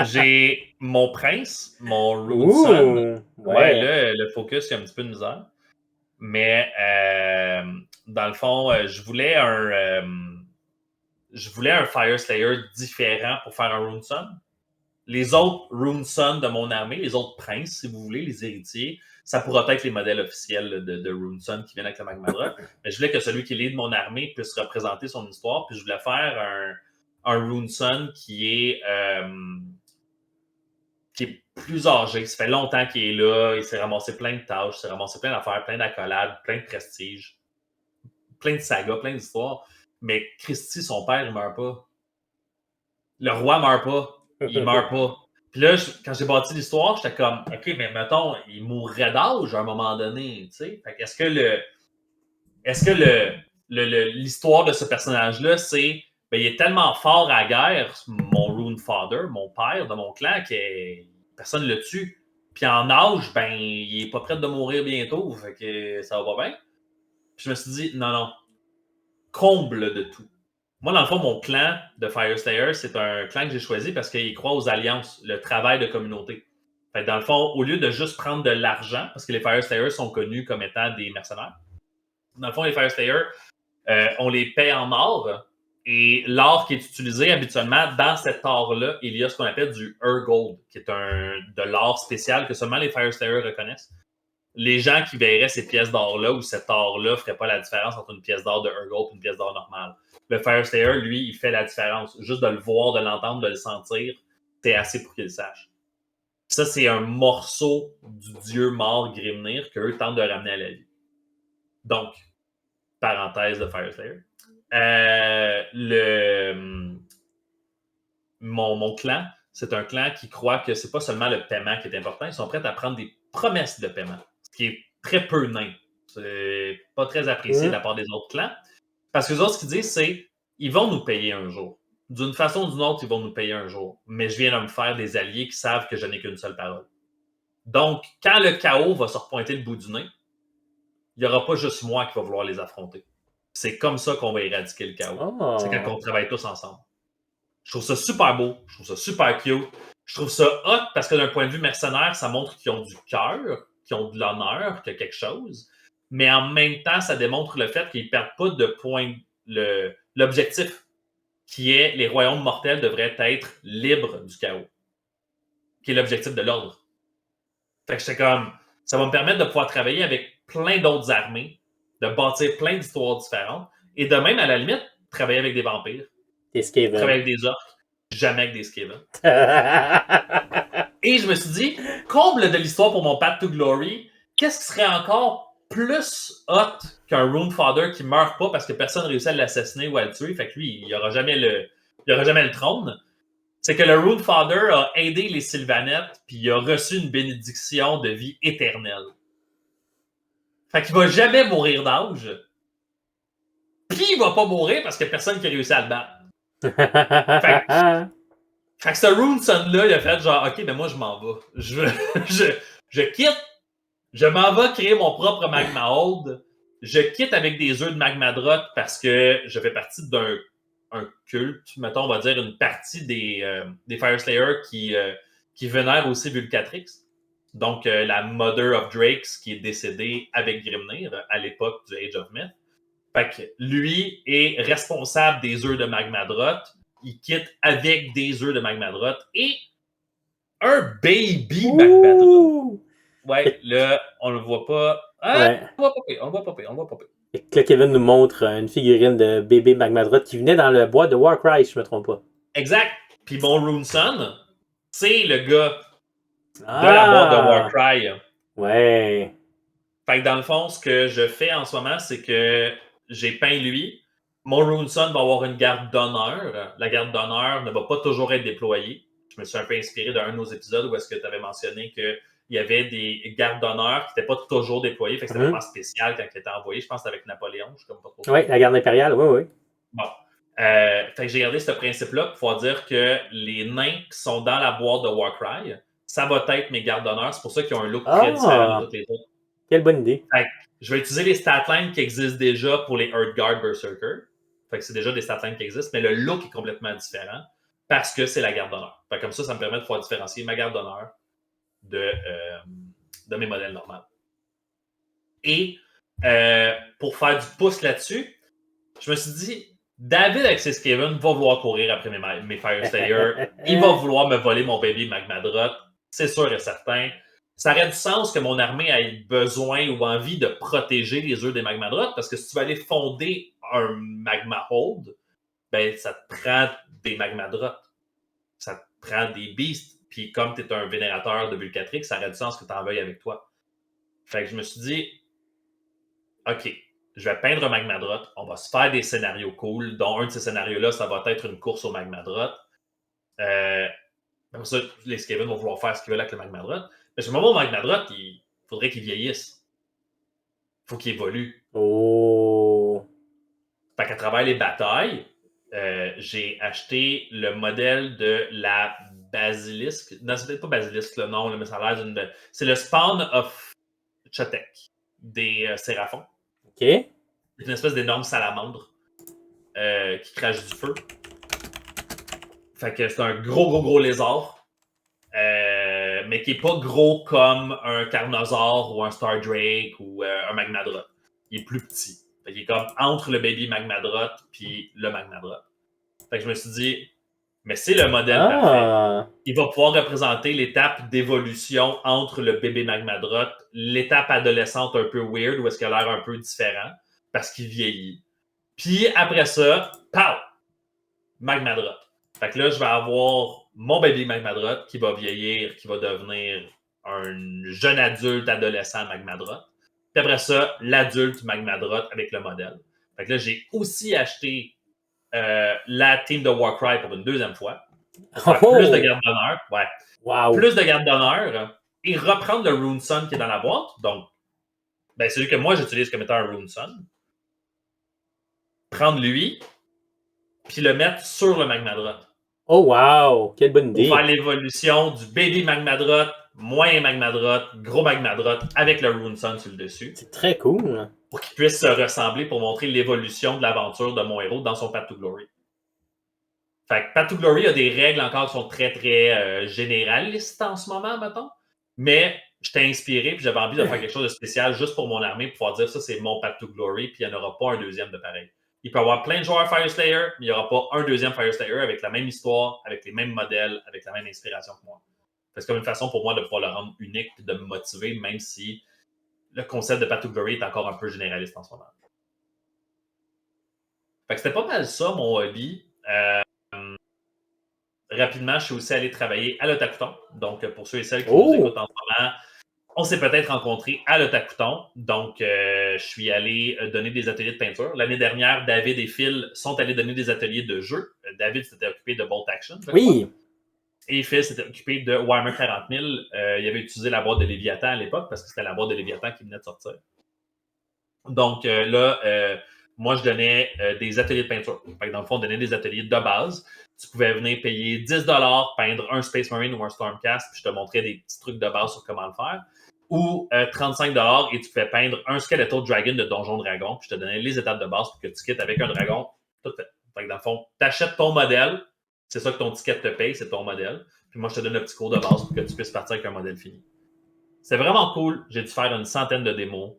J'ai mon prince, mon Rune Sun. Ouais, là, le focus, il y a un petit peu de misère. Mais dans le fond, je voulais un Fire Slayer différent pour faire un Rune Sun. Les autres Rune Sun de mon armée, les autres princes, si vous voulez, les héritiers, ça pourra être les modèles officiels de Rune Sun qui viennent avec le Magmadra. Mais je voulais que celui qui est de mon armée puisse représenter son histoire. Puis je voulais faire un Rune Sun qui est plus âgé. Ça fait longtemps qu'il est là. Il s'est ramassé plein de tâches, il s'est ramassé plein d'affaires, plein d'accolades, plein de prestige, plein de sagas, plein d'histoires. Mais Christy, son père, il meurt pas. Le roi meurt pas. Il meurt pas. Puis là, quand j'ai bâti l'histoire, j'étais comme, OK, mais mettons, il mourrait d'âge à un moment donné, tu sais. Fait qu'est-ce que l'histoire de ce personnage-là, c'est, ben, il est tellement fort à la guerre, mon Rune Father, mon père de mon clan, que personne ne le tue. Puis en âge, ben, il est pas prêt de mourir bientôt, fait que ça va pas bien. Puis je me suis dit, non, comble de tout. Moi, dans le fond, mon clan de Fire Slayer, c'est un clan que j'ai choisi parce qu'il croit aux alliances, le travail de communauté. Fait que dans le fond, au lieu de juste prendre de l'argent, parce que les Fire Slayers sont connus comme étant des mercenaires, dans le fond, les Fire Slayers, on les paie en or, et l'or qui est utilisé habituellement, dans cet or-là, il y a ce qu'on appelle du Urgold, qui est de l'or spécial que seulement les Fire Slayers reconnaissent. les gens qui verraient ces pièces d'or-là ou cet or-là ne feraient pas la différence entre une pièce d'or de Urgot et une pièce d'or normale. Le Fire Slayer, lui, il fait la différence. Juste de le voir, de l'entendre, de le sentir, c'est assez pour qu'il le sache. Ça, c'est un morceau du dieu mort Grimnir qu'eux tentent de ramener à la vie. Donc, parenthèse de Fire Slayer. Mon clan, c'est un clan qui croit que c'est pas seulement le paiement qui est important, ils sont prêts à prendre des promesses de paiement, ce qui est très peu nain. C'est pas très apprécié de la part des autres clans. Parce que les autres, ce qu'ils disent, c'est ils vont nous payer un jour. D'une façon ou d'une autre, ils vont nous payer un jour. Mais je viens de me faire des alliés qui savent que je n'ai qu'une seule parole. Donc, quand le chaos va se repointer le bout du nez, il n'y aura pas juste moi qui va vouloir les affronter. C'est comme ça qu'on va éradiquer le chaos. Oh. C'est quand on travaille tous ensemble. Je trouve ça super beau, je trouve ça super cute. Je trouve ça hot parce que d'un point de vue mercenaire, ça montre qu'ils ont du cœur, qu'ils ont de l'honneur, qu'il y a quelque chose. Mais en même temps, ça démontre le fait qu'ils ne perdent pas de point. L'objectif, qui est les royaumes mortels devraient être libres du chaos, qui est l'objectif de l'ordre. Fait que j'étais comme, ça va me permettre de pouvoir travailler avec plein d'autres armées, de bâtir plein d'histoires différentes, et de même, à la limite, travailler avec des vampires. Des Skaven. Travailler avec des orques, jamais avec des Skaven. Et je me suis dit, comble de l'histoire pour mon Path to Glory, qu'est-ce qui serait encore plus hot qu'un Runefather qui meurt pas parce que personne ne réussit à l'assassiner ou à le tuer, fait que lui, il n'aura jamais le trône. C'est que le Runefather a aidé les Sylvanettes puis il a reçu une bénédiction de vie éternelle. Fait qu'il va jamais mourir d'âge. Puis il va pas mourir parce qu'il n'y a personne qui a réussi à le battre. Fait que ce Runeson-là, il a fait genre, OK, ben moi, je m'en vais. Je quitte. Je m'en vais créer mon propre Magma Hold. Je quitte avec des œufs de Magmadrot parce que je fais partie d'un culte, mettons, on va dire une partie des Fire Slayers qui vénèrent aussi Vulcatrix. Donc, la Mother of Drakes qui est décédée avec Grimnir à l'époque du Age of Myth. Fait que lui est responsable des œufs de Magmadrot. Il quitte avec des œufs de Magmadrot et un baby Magmadrot. Ouais, là, on le voit pas. Ah, ouais. On le voit pas. Et que là, Kevin nous montre une figurine de bébé Magmadrot qui venait dans le bois de Warcry, si je me trompe pas. Exact. Puis mon Runeson, c'est le gars de la boîte de Warcry. Ouais. Fait que dans le fond, ce que je fais en ce moment, c'est que j'ai peint lui. Mon Runeson va avoir une garde d'honneur. La garde d'honneur ne va pas toujours être déployée. Je me suis un peu inspiré d'un de nos épisodes où est-ce que tu avais mentionné qu'il y avait des gardes d'honneur qui n'étaient pas toujours déployés. Fait que c'était vraiment spécial quand il était envoyé. Je pense que c'était avec Napoléon. Je suis comme pas trop. Oui, la garde impériale, oui. Bon. Fait que j'ai gardé ce principe-là pour pouvoir dire que les nains qui sont dans la boîte de Warcry, ça va être mes gardes d'honneur. C'est pour ça qu'ils ont un look très différent de toutes les autres. Quelle bonne idée. Fait que je vais utiliser les statlines qui existent déjà pour les Earthguard Berserker. Fait que c'est déjà des statlines qui existent, mais le look est complètement différent parce que c'est la garde d'honneur. Fait que comme ça me permet de pouvoir différencier ma garde d'honneur de mes modèles normaux. Et pour faire du pouce là-dessus, je me suis dit, David avec ses Skaven va vouloir courir après mes Fire Slayers. Il va vouloir me voler mon baby Magmadrot. C'est sûr et certain. Ça aurait du sens que mon armée ait besoin ou envie de protéger les œufs des Magmadrot, parce que si tu vas aller fonder un Magma Hold, ben ça te prend des Magmadrot. Ça te prend des beasts. Puis comme tu es un vénérateur de Vulcatrix, ça aurait du sens que tu en veuilles avec toi. Fait que je me suis dit, OK, je vais peindre un Magmadrot. On va se faire des scénarios cool, dont un de ces scénarios-là, ça va être une course au Magmadrot. Comme ça, les Skaven vont vouloir faire ce qu'ils veulent avec le Magmadrot. Mais au moment où Magmadrot, il faudrait qu'il vieillisse. Il faut qu'il évolue. Oh! Fait qu'à travers les batailles, j'ai acheté le modèle de la Basilisque. Non, c'est peut-être pas Basilisque le nom, mais ça a l'air d'une. C'est le Spawn of Chotek, des Séraphons. OK. C'est une espèce d'énorme salamandre qui crache du feu. Fait que c'est un gros lézard. Mais qui n'est pas gros comme un Carnosaur ou un Stardrake ou un Magmadrot. Il est plus petit. Fait qu'il est comme entre le baby Magmadrot puis le Magmadrot. Fait que je me suis dit, Mais c'est le modèle parfait. Il va pouvoir représenter l'étape d'évolution entre le bébé Magmadrot, l'étape adolescente un peu weird, où est-ce qu'il a l'air un peu différent, parce qu'il vieillit. Puis après ça, pow! Magmadrot. Fait que là, je vais avoir mon bébé Magmadrot qui va vieillir, qui va devenir un jeune adulte adolescent Magmadrot. Puis après ça, l'adulte Magmadrot avec le modèle. Fait que là, j'ai aussi acheté la team de Warcry pour une deuxième fois. Pour faire plus de garde d'honneur. Ouais. Wow. Plus de garde d'honneur. Et reprendre le Rune Sun qui est dans la boîte. Donc, ben, celui que moi j'utilise comme étant un Rune Sun. Prendre lui, puis le mettre sur le Magmadrot. Oh wow! Quelle bonne idée! Pour faire l'évolution du baby Magmadrot, moyen Magmadrot, gros Magmadrot, avec le Rune Sun sur le dessus. C'est très cool. Pour qu'il puisse se ressembler, pour montrer l'évolution de l'aventure de mon héros dans son Path to Glory. Fait que Path to Glory a des règles encore qui sont très, très généralistes en ce moment, mettons. Mais j'étais inspiré et j'avais envie de faire quelque chose de spécial juste pour mon armée pour pouvoir dire ça, c'est mon Path to Glory, puis il n'y en aura pas un deuxième de pareil. Il peut y avoir plein de joueurs Fire Slayer, mais il n'y aura pas un deuxième Fire Slayer avec la même histoire, avec les mêmes modèles, avec la même inspiration que moi. C'est comme une façon pour moi de pouvoir le rendre unique et de me motiver, même si le concept de Path to Glory est encore un peu généraliste en ce moment. Fait que c'était pas mal ça, mon hobby. Rapidement, je suis aussi allé travailler à l'Otakuton. Donc, pour ceux et celles qui nous écoutent en ce moment, on s'est peut-être rencontrés à l'Otakuton. Donc, je suis allé donner des ateliers de peinture. L'année dernière, David et Phil sont allés donner des ateliers de jeu. David s'était occupé de Bolt Action. Oui. Et Phil s'était occupé de Warhammer 40 000. Il avait utilisé la boîte de Léviathan à l'époque parce que c'était la boîte de Léviathan qui venait de sortir. Donc, moi, je donnais des ateliers de peinture. Fait que dans le fond, on donnait des ateliers de base. Tu pouvais venir payer 10 $, peindre un Space Marine ou un Stormcast, puis je te montrais des petits trucs de base sur comment le faire. Ou 35 $ et tu pouvais peindre un Skeletal Dragon de Donjon Dragon, puis je te donnais les étapes de base pour que tu quittes avec un dragon. Tout fait. Fait que dans le fond, tu achètes ton modèle, c'est ça que ton ticket te paye, c'est ton modèle. Puis moi, je te donne le petit cours de base pour que tu puisses partir avec un modèle fini. C'est vraiment cool. J'ai dû faire une centaine de démos.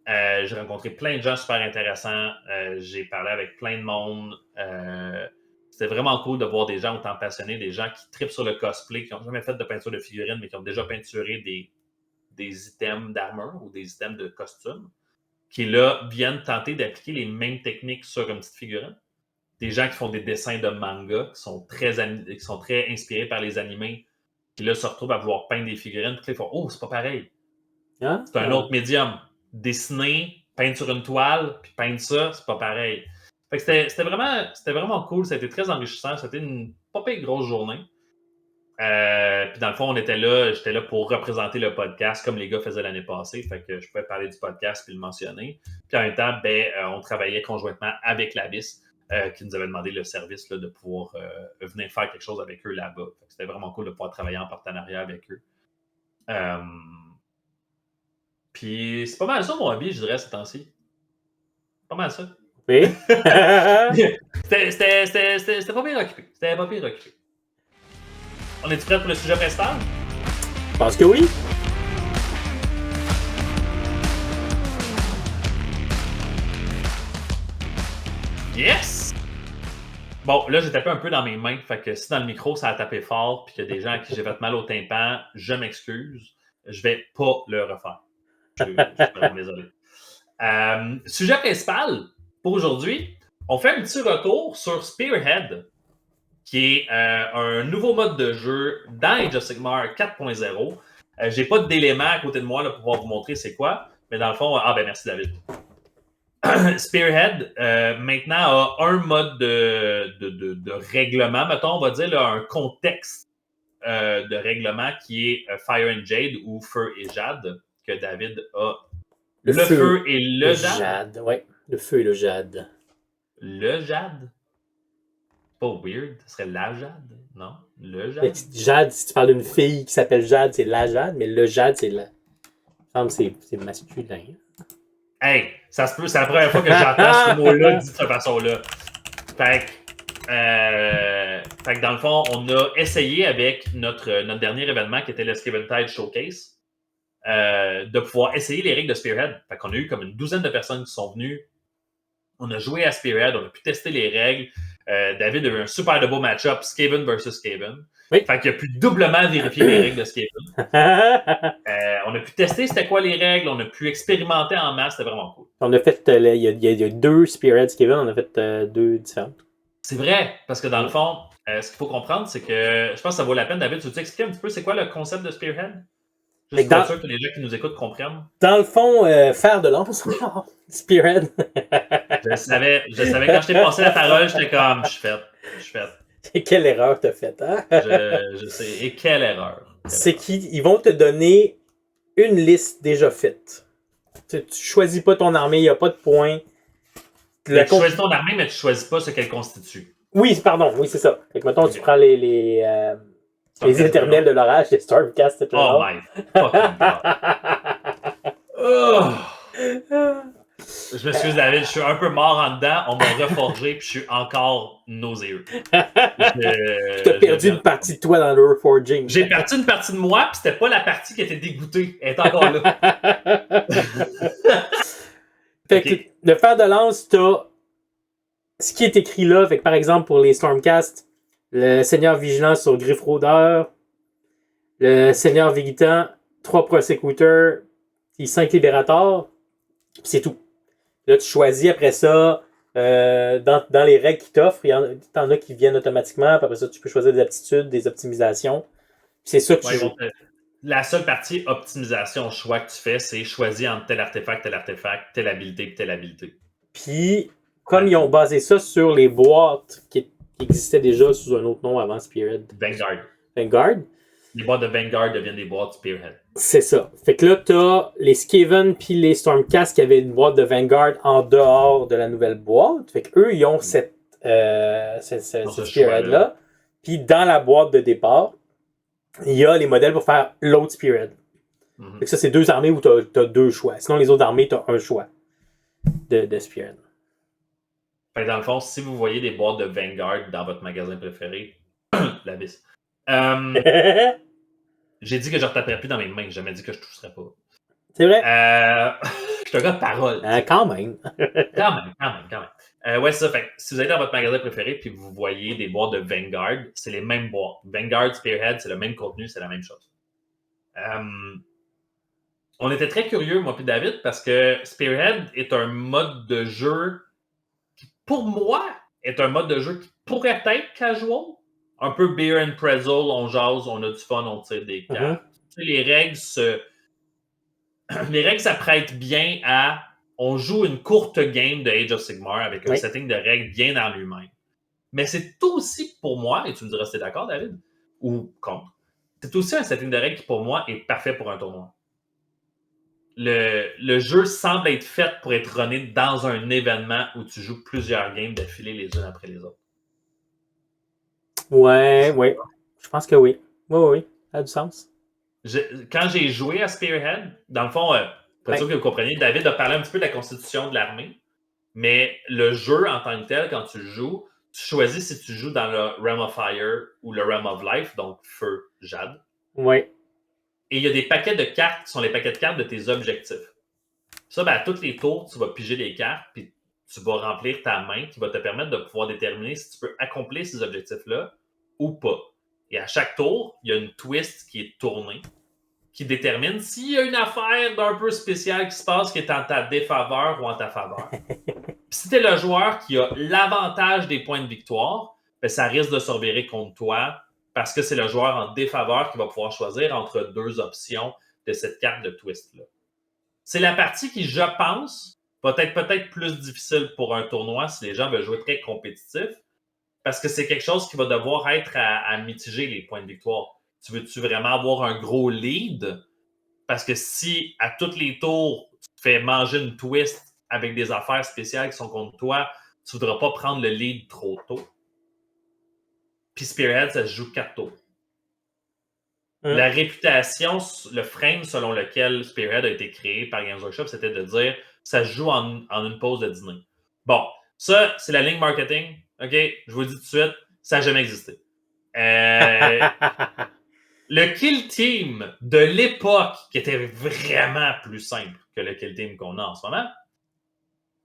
J'ai rencontré plein de gens super intéressants. J'ai parlé avec plein de monde. C'était vraiment cool de voir des gens autant passionnés, des gens qui trippent sur le cosplay, qui n'ont jamais fait de peinture de figurines, mais qui ont déjà peinturé des items d'armure ou des items de costume, qui là viennent tenter d'appliquer les mêmes techniques sur une petite figurine. Des gens qui font des dessins de manga, qui sont très inspirés par les animés, qui là se retrouvent à vouloir peindre des figurines, puis là ils font « Oh, c'est pas pareil! C'est un autre médium. » Dessiner, peindre sur une toile, puis peindre ça, c'est pas pareil. Fait que c'était vraiment cool, ça a été très enrichissant, c'était une pas pire grosse journée. Puis dans le fond, j'étais là pour représenter le podcast comme les gars faisaient l'année passée, fait que je pouvais parler du podcast puis le mentionner. Puis en même temps, on travaillait conjointement avec l'Abyss, qui nous avait demandé le service là, de pouvoir venir faire quelque chose avec eux là-bas. Fait que c'était vraiment cool de pouvoir travailler en partenariat avec eux. Puis c'est pas mal ça mon hobby, je dirais, ces temps-ci. Pas mal ça. Oui. C'était pas bien occupé. C'était pas bien occupé. On est-tu prêt pour le sujet principal? Je pense que oui. Yes! Bon, là, j'ai tapé un peu dans mes mains. Fait que si dans le micro, ça a tapé fort puis qu'il y a des gens à qui j'ai fait mal au tympan, je m'excuse. Je vais pas le refaire. Je suis vraiment désolé. Sujet principal pour aujourd'hui, on fait un petit retour sur Spearhead, qui est un nouveau mode de jeu dans Age of Sigmar 4.0. J'ai pas d'éléments à côté de moi là, pour pouvoir vous montrer c'est quoi, mais dans le fond, merci David. Spearhead, maintenant, a un mode de règlement, mettons, on va dire, là, un contexte de règlement qui est Fire and Jade ou Feu et Jade, que David a. Le feu et le jade. Oui, le feu et le jade. Le jade? Pas weird, ce serait la jade? Non, le jade. Jade, si tu parles d'une fille qui s'appelle Jade, c'est la jade, mais le jade, c'est la. C'est masculin. Hey, ça se peut, c'est la première fois que j'entends ce mot-là dit de cette façon-là. Fait que dans le fond, on a essayé avec notre dernier événement qui était le Skeventide Showcase de pouvoir essayer les règles de Spearhead. Fait qu'on a eu comme une douzaine de personnes qui sont venues. On a joué à Spearhead, on a pu tester les règles. David a eu un super de beau match-up, Skaven versus Skaven. Oui. Fait qu'il a pu doublement vérifier les règles de Skaven. On a pu tester c'était quoi les règles, on a pu expérimenter en masse, c'était vraiment cool. On a fait, il y a 2 Spearhead Skaven, on a fait 2 différentes. C'est vrai, parce que dans le fond, ce qu'il faut comprendre, c'est que je pense que ça vaut la peine, David, tu veux expliquer un petit peu c'est quoi le concept de Spearhead? Juste pour être sûr que les gens qui nous écoutent comprennent. Dans le fond, fer de lance, Spearhead. Je savais quand je t'ai passé la parole, j'étais comme, je suis fait. Et quelle erreur t'as faite, hein? Je sais. Et quelle erreur. C'est qu'ils vont te donner une liste déjà faite. Tu choisis pas ton armée, il n'y a pas de points. Tu choisis ton armée, mais tu choisis pas ce qu'elle constitue. Oui, pardon, oui, c'est ça. Fait que mettons, tu prends les éternels de l'orage, les Stormcast, etc. Oh my fucking god. Oh. Je m'excuse, David, je suis un peu mort en dedans. On m'a reforgé, puis je suis encore nauséeux. Tu as perdu une partie de toi dans le reforging. J'ai perdu une partie de moi, puis c'était pas la partie qui était dégoûtée. Elle est encore là. Fait que le fer de lance, t'as ce qui est écrit là. Fait que par exemple, pour les Stormcast, le Seigneur Vigilant sur Griffe Rôdeur, le Seigneur Végitant, 3 Prosecuteurs, puis 5 Libérateurs, puis c'est tout. Là, tu choisis après ça, dans les règles qu'ils t'offrent, t'en as qui viennent automatiquement, puis après ça, tu peux choisir des aptitudes, des optimisations. Puis c'est ça que tu joues. La seule partie optimisation, choix que tu fais, c'est choisir entre tel artefact, telle habilité, puis telle habilité. Puis, comme ils ont basé ça sur les boîtes qui existaient déjà sous un autre nom avant Spearhead. Vanguard. Les boîtes de Vanguard deviennent des boîtes Spearhead. C'est ça. Fait que là, t'as les Skaven puis les Stormcast qui avaient une boîte de Vanguard en dehors de la nouvelle boîte. Fait qu'eux, ils ont cette Spearhead-là. Puis dans la boîte de départ, il y a les modèles pour faire l'autre Spearhead. Fait que ça, c'est 2 armées où t'as 2 choix. Sinon, les autres armées, t'as un choix de Spearhead. Fait que dans le fond, si vous voyez des boîtes de Vanguard dans votre magasin préféré, la vis. J'ai dit que je ne retaperais plus dans mes mains. J'ai jamais dit que je ne toucherais pas. C'est vrai? Je suis un gars de parole. Quand même. Quand même. Ouais, c'est ça. Fait que si vous allez dans votre magasin préféré et vous voyez des boîtes de Vanguard, c'est les mêmes boîtes. Vanguard, Spearhead, c'est le même contenu, c'est la même chose. On était très curieux, moi et David, parce que Spearhead est un mode de jeu qui, pour moi, est un mode de jeu qui pourrait être casual. Un peu beer and pretzel, on jase, on a du fun, on tire des cartes. Les règles s'apprêtent bien à... On joue une courte game de Age of Sigmar avec un setting de règles bien en lui-même. Mais c'est aussi pour moi, et tu me diras si tu es d'accord, David, ou contre, c'est aussi un setting de règles qui pour moi est parfait pour un tournoi. Le jeu semble être fait pour être runné dans un événement où tu joues plusieurs games d'affilée les unes après les autres. Ouais. Je pense que oui. Oui. Ça a du sens. Quand j'ai joué à Spearhead, dans le fond, pour être sûr que vous compreniez, David a parlé un petit peu de la constitution de l'armée, mais le jeu en tant que tel, quand tu joues, tu choisis si tu joues dans le Realm of Fire ou le Realm of Life, donc feu, jade. Oui. Et il y a des paquets de cartes qui sont les paquets de cartes de tes objectifs. Ça, à tous les tours, tu vas piger des cartes, puis tu vas remplir ta main qui va te permettre de pouvoir déterminer si tu peux accomplir ces objectifs-là ou pas. Et à chaque tour, il y a une twist qui est tournée, qui détermine s'il y a une affaire d'un peu spéciale qui se passe qui est en ta défaveur ou en ta faveur. Si tu es le joueur qui a l'avantage des points de victoire, ça risque de se revirer contre toi parce que c'est le joueur en défaveur qui va pouvoir choisir entre 2 options de cette carte de twist-là. C'est la partie qui, je pense, va être peut-être plus difficile pour un tournoi si les gens veulent jouer très compétitif, parce que c'est quelque chose qui va devoir être à mitiger les points de victoire. Tu veux-tu vraiment avoir un gros lead? Parce que si, à tous les tours, tu te fais manger une twist avec des affaires spéciales qui sont contre toi, tu ne voudras pas prendre le lead trop tôt. Puis Spearhead, ça se joue 4 tours. La réputation, le frame selon lequel Spearhead a été créé par Games Workshop, c'était de dire ça se joue en une pause de dîner. Bon, ça, c'est la ligne marketing. OK? Je vous le dis tout de suite, ça n'a jamais existé. Le Kill Team de l'époque, qui était vraiment plus simple que le Kill Team qu'on a en ce moment,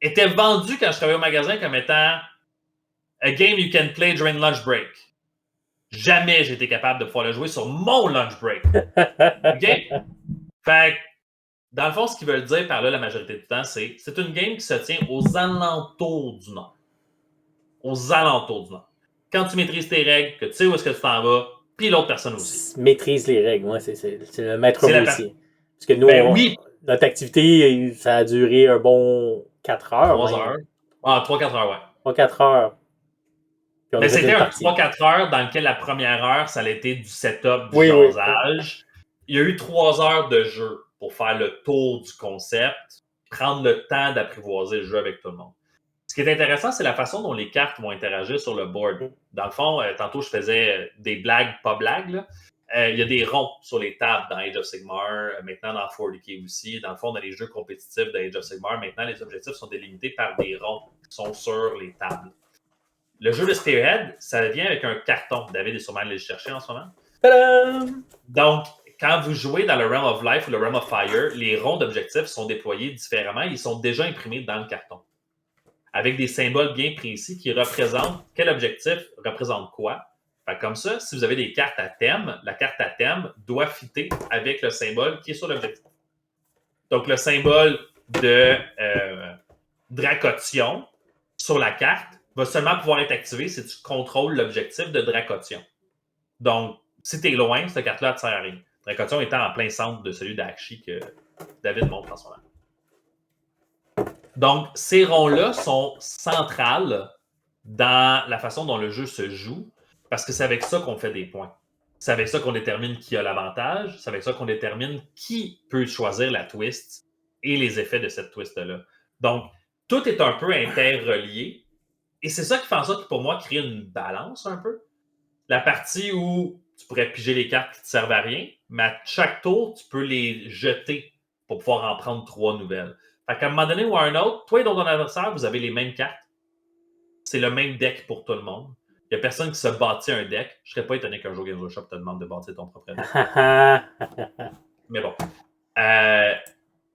était vendu quand je travaillais au magasin comme étant A game you can play during lunch break. Jamais j'ai été capable de pouvoir le jouer sur mon lunch break. OK? Fait que, dans le fond, ce qu'ils veulent dire par là, la majorité du temps, c'est une game qui se tient aux alentours du Nord. Aux alentours du Nord. Quand tu maîtrises tes règles, que tu sais où est-ce que tu t'en vas, puis l'autre personne aussi. Maîtrise les règles, moi, c'est le maître mot aussi. Parce que nous, oui. notre activité, ça a duré un bon 4 heures. 3 heures. Ah, 3-4 heures, ouais. 3-4 heures. Mais c'était un 3-4 heures dans lequel la première heure, ça a été du setup, du jasage. Oui. Il y a eu 3 heures de jeu pour faire le tour du concept, prendre le temps d'apprivoiser le jeu avec tout le monde. Ce qui est intéressant, c'est la façon dont les cartes vont interagir sur le board. Dans le fond, tantôt, je faisais des blagues, pas blagues. Là. Il y a des ronds sur les tables dans Age of Sigmar, maintenant dans 40K aussi. Dans le fond, dans les jeux compétitifs d'Age of Sigmar, maintenant, les objectifs sont délimités par des ronds qui sont sur les tables. Le jeu de Spearhead, ça vient avec un carton. David est sûrement allé le chercher en ce moment. Tadam! Donc, quand vous jouez dans le Realm of Life ou le Realm of Fire, les ronds d'objectifs sont déployés différemment. Ils sont déjà imprimés dans le carton, avec des symboles bien précis qui représentent quel objectif représente quoi. Fait comme ça, si vous avez des cartes à thème, la carte à thème doit fitter avec le symbole qui est sur l'objectif. Donc, le symbole de Dracotion sur la carte va seulement pouvoir être activé si tu contrôles l'objectif de Dracotion. Donc, si tu es loin, cette carte-là ne te sert à rien. Dracotion étant en plein centre de celui d'Akshi que David montre en ce moment. Donc, ces ronds-là sont centrales dans la façon dont le jeu se joue, parce que c'est avec ça qu'on fait des points. C'est avec ça qu'on détermine qui a l'avantage, c'est avec ça qu'on détermine qui peut choisir la twist et les effets de cette twist-là. Donc, tout est un peu interrelié, et c'est ça qui fait en sorte que, pour moi, créer une balance un peu. La partie où tu pourrais piger les cartes qui ne te servent à rien, mais à chaque tour, tu peux les jeter pour pouvoir en prendre 3 nouvelles. Fait qu'à un moment donné ou à un autre, toi et ton adversaire, vous avez les mêmes cartes. C'est le même deck pour tout le monde. Il n'y a personne qui se bâtit un deck. Je ne serais pas étonné qu'un jour Games Workshop te demande de bâtir ton propre deck. Mais bon.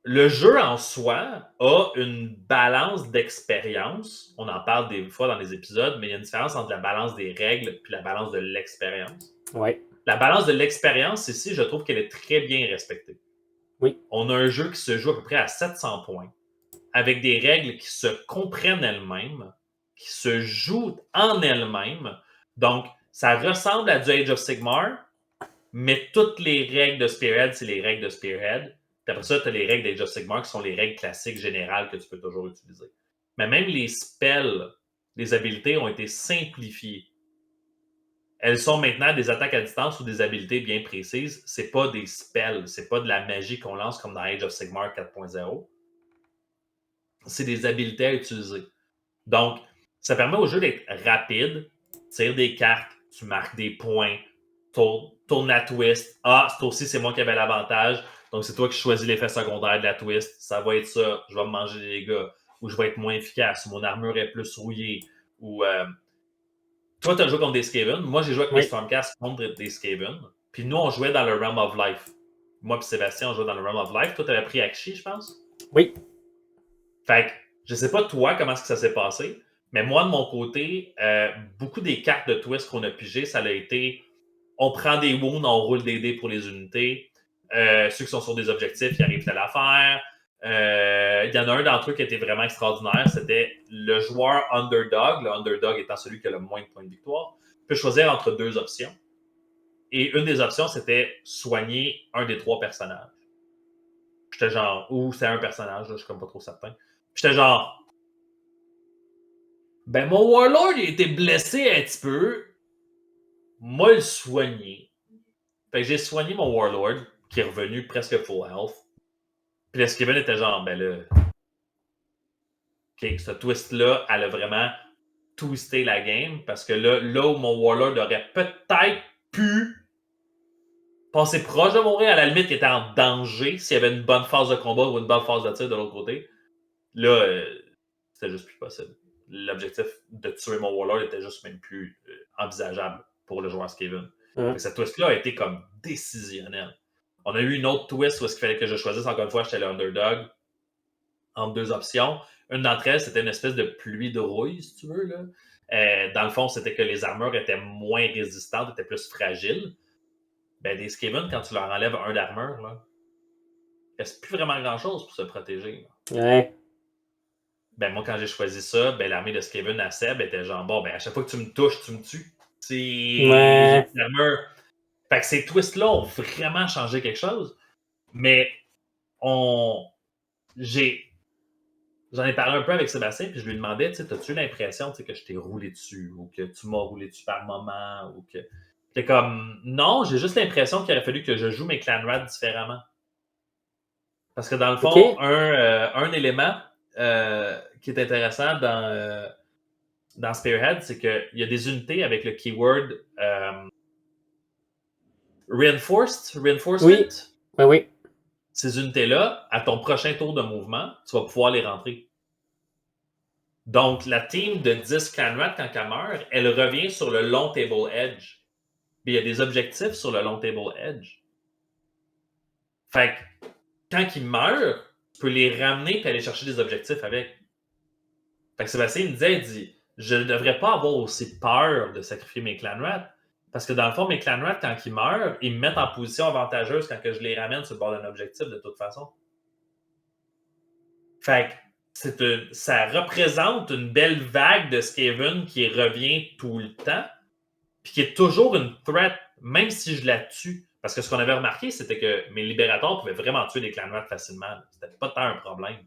Le jeu en soi a une balance d'expérience. On en parle des fois dans les épisodes, mais il y a une différence entre la balance des règles et la balance de l'expérience. Oui. La balance de l'expérience, ici, je trouve qu'elle est très bien respectée. Oui. On a un jeu qui se joue à peu près à 700 points, avec des règles qui se comprennent elles-mêmes, qui se jouent en elles-mêmes. Donc, ça ressemble à du Age of Sigmar, mais toutes les règles de Spearhead, c'est les règles de Spearhead. Puis après ça, tu as les règles d'Age of Sigmar qui sont les règles classiques générales que tu peux toujours utiliser. Mais même les spells, les habilités ont été simplifiées. Elles sont maintenant des attaques à distance ou des habilités bien précises. C'est pas des spells, c'est pas de la magie qu'on lance comme dans Age of Sigmar 4.0. C'est des habilités à utiliser. Donc, ça permet au jeu d'être rapide, tire des cartes, tu marques des points, tourne la twist. Ah, c'est aussi, c'est moi qui avais l'avantage. Donc, c'est toi qui choisis l'effet secondaire de la twist. Ça va être ça. Je vais me manger des dégâts. Ou je vais être moins efficace. Ou mon armure est plus rouillée. Ou toi, tu as joué contre des Skaven. Moi, j'ai joué avec mes Stormcast contre des Skaven. Puis nous, on jouait dans le Realm of Life. Moi et Sébastien, on jouait dans le Realm of Life. Toi, tu avais pris Akshi, je pense. Oui. Fait que, je sais pas toi comment ça s'est passé. Mais moi, de mon côté, beaucoup des cartes de twist qu'on a pigées, ça a été on prend des wounds, on roule des dés pour les unités. Ceux qui sont sur des objectifs, ils arrivent à l'affaire. Il y en a un d'entre eux qui était vraiment extraordinaire. C'était le joueur underdog. Le underdog étant celui qui a le moins de points de victoire. Peut choisir entre 2 options. Et une des options, c'était soigner un des 3 personnages. J'étais genre, ou c'est un personnage, là, je suis comme pas trop certain. J'étais genre, ben mon Warlord il a été blessé un petit peu. Moi le soigner. Fait que j'ai soigné mon Warlord, qui est revenu presque full health. Puis le Skaven était genre, ben là. OK, ce twist-là, elle a vraiment twisté la game. Parce que là où mon Warlord aurait peut-être pu passer proche de mourir, à la limite, il était en danger s'il y avait une bonne phase de combat ou une bonne phase de tir de l'autre côté. Là, c'était juste plus possible. L'objectif de tuer mon Warlord était juste même plus envisageable pour le joueur Skaven. Cette twist-là a été comme décisionnelle. On a eu une autre twist où il fallait que je choisisse, encore une fois, j'étais le underdog, entre 2 options. Une d'entre elles, c'était une espèce de pluie de rouille, si tu veux. Là. dans le fond, c'était que les armures étaient moins résistantes, étaient plus fragiles. Ben, des Skaven, quand tu leur enlèves un d'armure, là, il reste plus vraiment grand-chose pour se protéger. Là. Ouais. Ben, moi, quand j'ai choisi ça, ben, l'armée de Skaven à Seb était genre, bon, ben, à chaque fois que tu me touches, tu me tues. J'ai Ouais. une armure. Fait que ces twists-là ont vraiment changé quelque chose. Mais j'en ai parlé un peu avec Sébastien, puis je lui demandais, tu sais, t'as-tu l'impression que je t'ai roulé dessus, ou que tu m'as roulé dessus par moment, ou que. T'es comme, non, j'ai juste l'impression qu'il aurait fallu que je joue mes clan rats différemment. Parce que dans le fond, OK. un élément qui est intéressant dans Spearhead, c'est qu'il y a des unités avec le keyword reinforcement. Oui. Oui. Ces unités-là, à ton prochain tour de mouvement, tu vas pouvoir les rentrer. Donc, la team de 10 Clanrats, quand elle meurt, elle revient sur le long table edge. Mais il y a des objectifs sur le long table edge. Fait que, quand ils meurent, tu peux les ramener et aller chercher des objectifs avec. Fait que Sébastien me disait, il dit, je ne devrais pas avoir aussi peur de sacrifier mes Clanrats. Parce que dans le fond, mes Clanrats, quand ils meurent, ils me mettent en position avantageuse quand que je les ramène sur le bord d'un objectif de toute façon. Fait que ça représente une belle vague de Skaven qui revient tout le temps, puis qui est toujours une threat, même si je la tue. Parce que ce qu'on avait remarqué, c'était que mes libérateurs pouvaient vraiment tuer des Clanrats facilement. C'était pas tant un problème.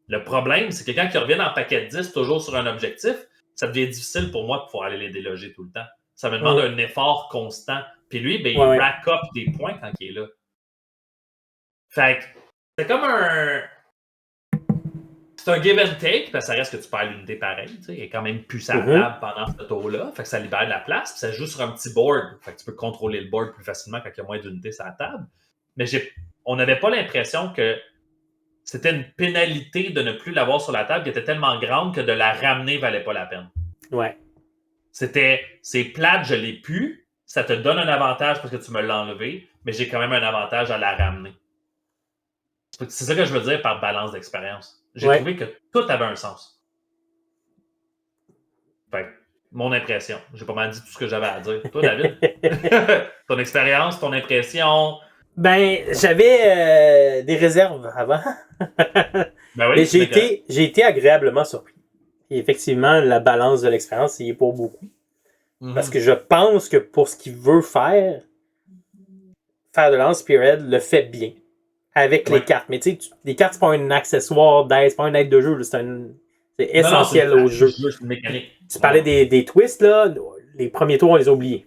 Le problème, c'est que quand ils reviennent en paquet de 10, toujours sur un objectif, ça devient difficile pour moi de pouvoir aller les déloger tout le temps. Ça me demande un effort constant. Puis lui, ben, il rack up des points quand il est là. Fait que c'est comme un. C'est un give and take, parce que ça reste que tu perds l'unité pareil. Il est quand même plus sa table pendant ce tour-là. Fait que ça libère de la place. Puis ça joue sur un petit board. Fait que tu peux contrôler le board plus facilement quand il y a moins d'unités sur la table. Mais on n'avait pas l'impression que c'était une pénalité de ne plus l'avoir sur la table qui était tellement grande que de la ramener valait pas la peine. Ouais. C'est plate, je l'ai pu. Ça te donne un avantage parce que tu me l'as enlevé, mais j'ai quand même un avantage à la ramener. C'est ça que je veux dire par balance d'expérience. J'ai trouvé que tout avait un sens. Fait mon impression. J'ai pas mal dit tout ce que j'avais à dire. Toi, David? Ton expérience, ton impression? Ben, j'avais des réserves avant. Ben oui, mais j'ai été agréablement surpris. Et effectivement, la balance de l'expérience, il est pour beaucoup. Parce que je pense que pour ce qu'il veut faire de lance, Spearhead le fait bien. Avec les cartes. Mais tu sais, les cartes, c'est pas un accessoire d'aide, c'est pas une aide de jeu. C'est essentiel au jeu. C'est une mécanique. Tu parlais des twists, là. Les premiers tours, on les a oubliés.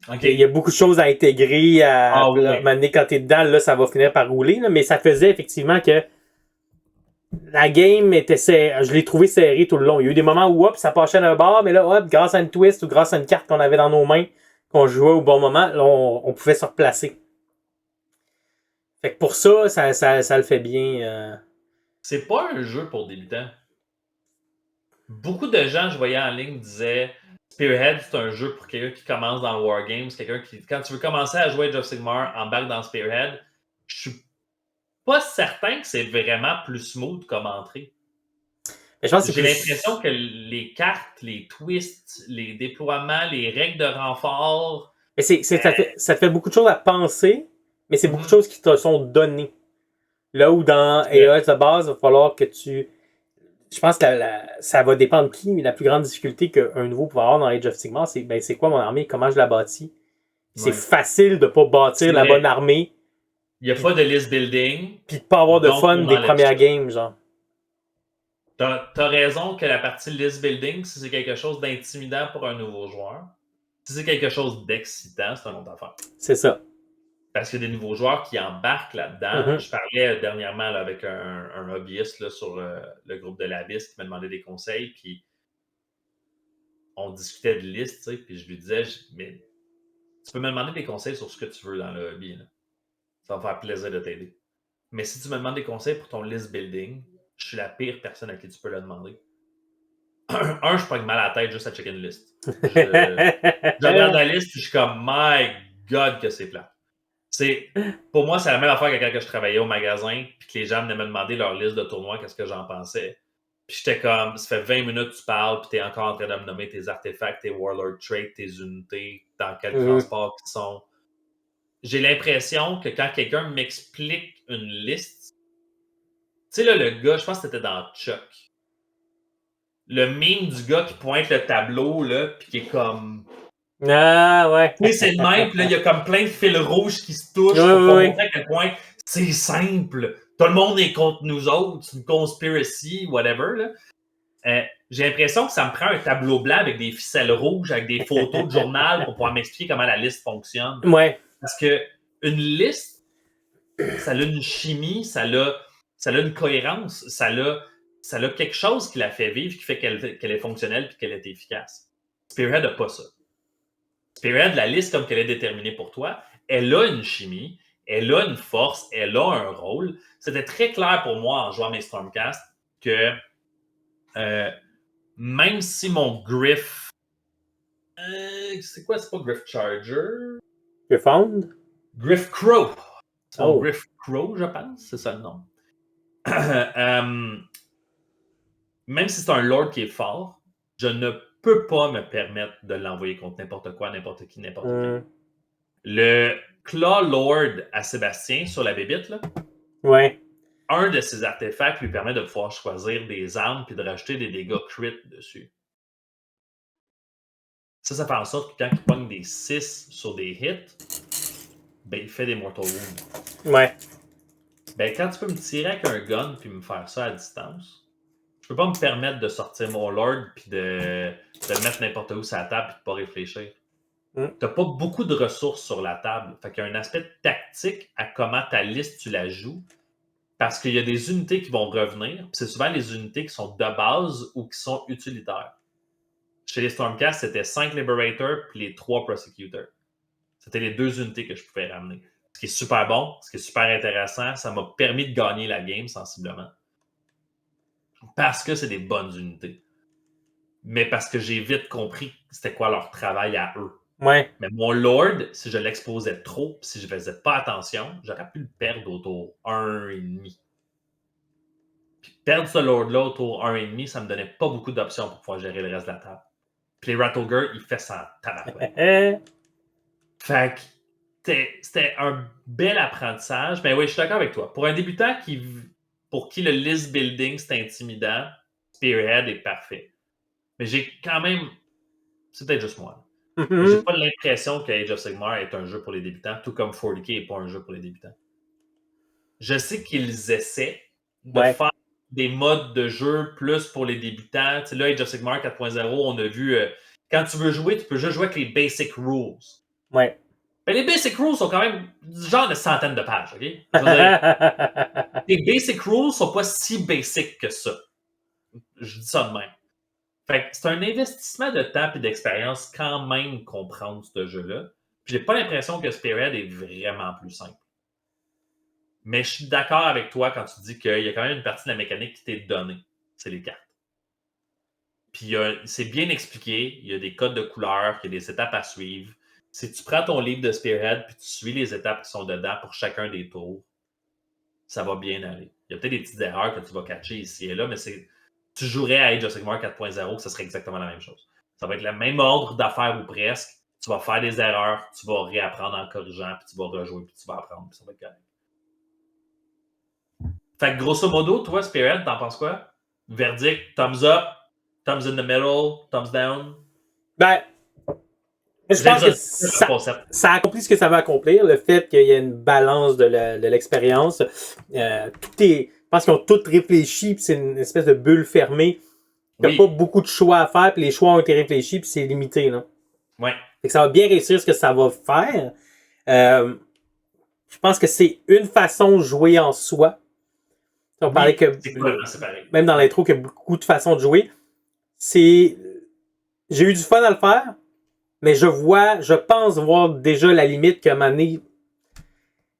Okay. Il y a beaucoup de choses à intégrer. Maintenant, quand t'es dedans, là, ça va finir par rouler. Là, mais ça faisait effectivement que la game était je l'ai trouvé serrée tout le long. Il y a eu des moments où hop, ça passait d'un bord, mais là, hop, grâce à une twist ou grâce à une carte qu'on avait dans nos mains, qu'on jouait au bon moment, là, on pouvait se replacer. Fait que pour ça, ça le fait bien. C'est pas un jeu pour débutants. Beaucoup de gens, je voyais en ligne, disaient Spearhead, c'est un jeu pour quelqu'un qui commence dans le Wargames. Quelqu'un qui, quand tu veux commencer à jouer Age of Sigmar, embarque dans Spearhead. Je suis pas certain que c'est vraiment plus smooth comme entrée. J'ai l'impression que les cartes, les twists, les déploiements, les règles de renfort. Mais ça te fait beaucoup de choses à penser, mais c'est beaucoup de choses qui te sont données. Là où dans AOS de base, il va falloir que tu. Je pense que ça va dépendre qui, mais la plus grande difficulté qu'un nouveau peut avoir dans Age of Sigmar, c'est quoi mon armée, comment je la bâtis. C'est facile de ne pas bâtir la bonne armée. Il n'y a pas de list building. Puis de pas avoir de fun des premières games, genre. T'as raison que la partie list building, si c'est quelque chose d'intimidant pour un nouveau joueur, si c'est quelque chose d'excitant, c'est une autre affaire. C'est ça. Parce qu'il y a des nouveaux joueurs qui embarquent là-dedans. Je parlais dernièrement là, avec un hobbyiste là, sur le groupe de l'Abysse qui m'a demandé des conseils, puis on discutait de listes, puis je lui disais, mais tu peux me demander des conseils sur ce que tu veux dans le hobby. Là. Ça va me faire plaisir de t'aider. Mais si tu me demandes des conseils pour ton list building, je suis la pire personne à qui tu peux le demander. Je pogne mal à la tête juste à checker une liste. Je regarde la liste et je suis comme, my God, que c'est plat. Pour moi, c'est la même affaire que quand je travaillais au magasin puis que les gens venaient me demander leur liste de tournois, qu'est-ce que j'en pensais. Puis j'étais comme, ça fait 20 minutes que tu parles, puis t'es encore en train de me nommer tes artefacts, tes warlord traits, tes unités, dans quel transport ils sont. J'ai l'impression que quand quelqu'un m'explique une liste, tu sais là, le gars, je pense que c'était dans Chuck. Le meme du gars qui pointe le tableau, là, puis qui est comme... Ah, ouais. Tu sais, c'est le même, puis là, il y a comme plein de fils rouges qui se touchent pour montrer à quel point c'est simple. Tout le monde est contre nous autres, c'est une conspiracy, whatever, là. J'ai l'impression que ça me prend un tableau blanc avec des ficelles rouges, avec des photos de journal pour pouvoir m'expliquer comment la liste fonctionne. Ouais. Parce que une liste, ça a une chimie, ça a une cohérence, ça a quelque chose qui la fait vivre, qui fait qu'elle est fonctionnelle et qu'elle est efficace. Spearhead n'a pas ça. Spearhead, la liste comme qu'elle est déterminée pour toi, elle a une chimie, elle a une force, elle a un rôle. C'était très clair pour moi en jouant mes Stormcast que même si mon Griff... c'est quoi? C'est pas Griff Charger? Griffon? Griff Crow. C'est mon Griff Crow, je pense. C'est ça le nom. Même si c'est un Lord qui est fort, je ne peux pas me permettre de l'envoyer contre n'importe quoi, n'importe qui, n'importe qui. Le Claw Lord à Sébastien sur la bébite, là, un de ses artefacts lui permet de pouvoir choisir des armes puis de rajouter des dégâts crit dessus. Ça fait en sorte que quand il pogne des 6 sur des hits, ben il fait des Mortal Wounds. Ouais. Ben quand tu peux me tirer avec un gun puis me faire ça à distance, je peux pas me permettre de sortir mon Lord puis de le mettre n'importe où sur la table puis de pas réfléchir. T'as pas beaucoup de ressources sur la table. Fait qu'il y a un aspect tactique à comment ta liste tu la joues. Parce qu'il y a des unités qui vont revenir. Puis c'est souvent les unités qui sont de base ou qui sont utilitaires. Chez les Stormcast, c'était 5 Liberators puis les 3 Prosecutors. C'était les 2 unités que je pouvais ramener. Ce qui est super bon, ce qui est super intéressant. Ça m'a permis de gagner la game sensiblement. Parce que c'est des bonnes unités. Mais parce que j'ai vite compris c'était quoi leur travail à eux. Ouais. Mais mon Lord, si je l'exposais trop, si je faisais pas attention, j'aurais pu le perdre au tour 1,5. Puis perdre ce Lord-là au tour 1,5, ça me donnait pas beaucoup d'options pour pouvoir gérer le reste de la table. Puis les Rattlegar, il fait ça en tabarouette. Fait que c'était un bel apprentissage. Mais oui, je suis d'accord avec toi. Pour un débutant pour qui le list building c'est intimidant, Spearhead est parfait. Mais j'ai quand même... C'est peut-être juste moi. J'ai pas l'impression que Age of Sigmar est un jeu pour les débutants, tout comme 40K n'est pas un jeu pour les débutants. Je sais qu'ils essaient de faire des modes de jeu plus pour les débutants. Tu sais, là, Age of Sigmar 4.0, on a vu quand tu veux jouer, tu peux juste jouer avec les basic rules. Ouais. Mais les basic rules sont quand même du genre de centaines de pages, OK? Je veux dire, les basic rules sont pas si basic que ça. Je dis ça de même. Fait que c'est un investissement de temps et d'expérience quand même comprendre ce jeu-là. Puis j'ai pas l'impression que Spearhead est vraiment plus simple. Mais je suis d'accord avec toi quand tu dis qu'il y a quand même une partie de la mécanique qui t'est donnée. C'est les cartes. Puis c'est bien expliqué. Il y a des codes de couleurs, il y a des étapes à suivre. Si tu prends ton livre de Spearhead puis tu suis les étapes qui sont dedans pour chacun des tours, ça va bien aller. Il y a peut-être des petites erreurs que tu vas catcher ici et là, mais tu jouerais à Age of Sigmar 4.0, ça serait exactement la même chose. Ça va être le même ordre d'affaires ou presque. Tu vas faire des erreurs, tu vas réapprendre en corrigeant, puis tu vas rejouer, puis tu vas apprendre, puis ça va être correct. Fait que grosso modo, toi, Spearhead, t'en penses quoi? Verdict, thumbs up, thumbs in the middle, thumbs down? Ben, je pense que ça accomplit ce que ça va accomplir. Le fait qu'il y ait une balance de l'expérience. Je pense qu'ils ont tout réfléchi, puis c'est une espèce de bulle fermée. Il n'y a pas beaucoup de choix à faire, puis les choix ont été réfléchis, puis c'est limité. Là. Ouais. Fait que ça va bien réussir ce que ça va faire. Je pense que c'est une façon de jouer en soi. On parlait que même dans l'intro, qu'il y a beaucoup de façons de jouer. J'ai eu du fun à le faire, mais je pense voir déjà la limite qu'à un moment donné. Tu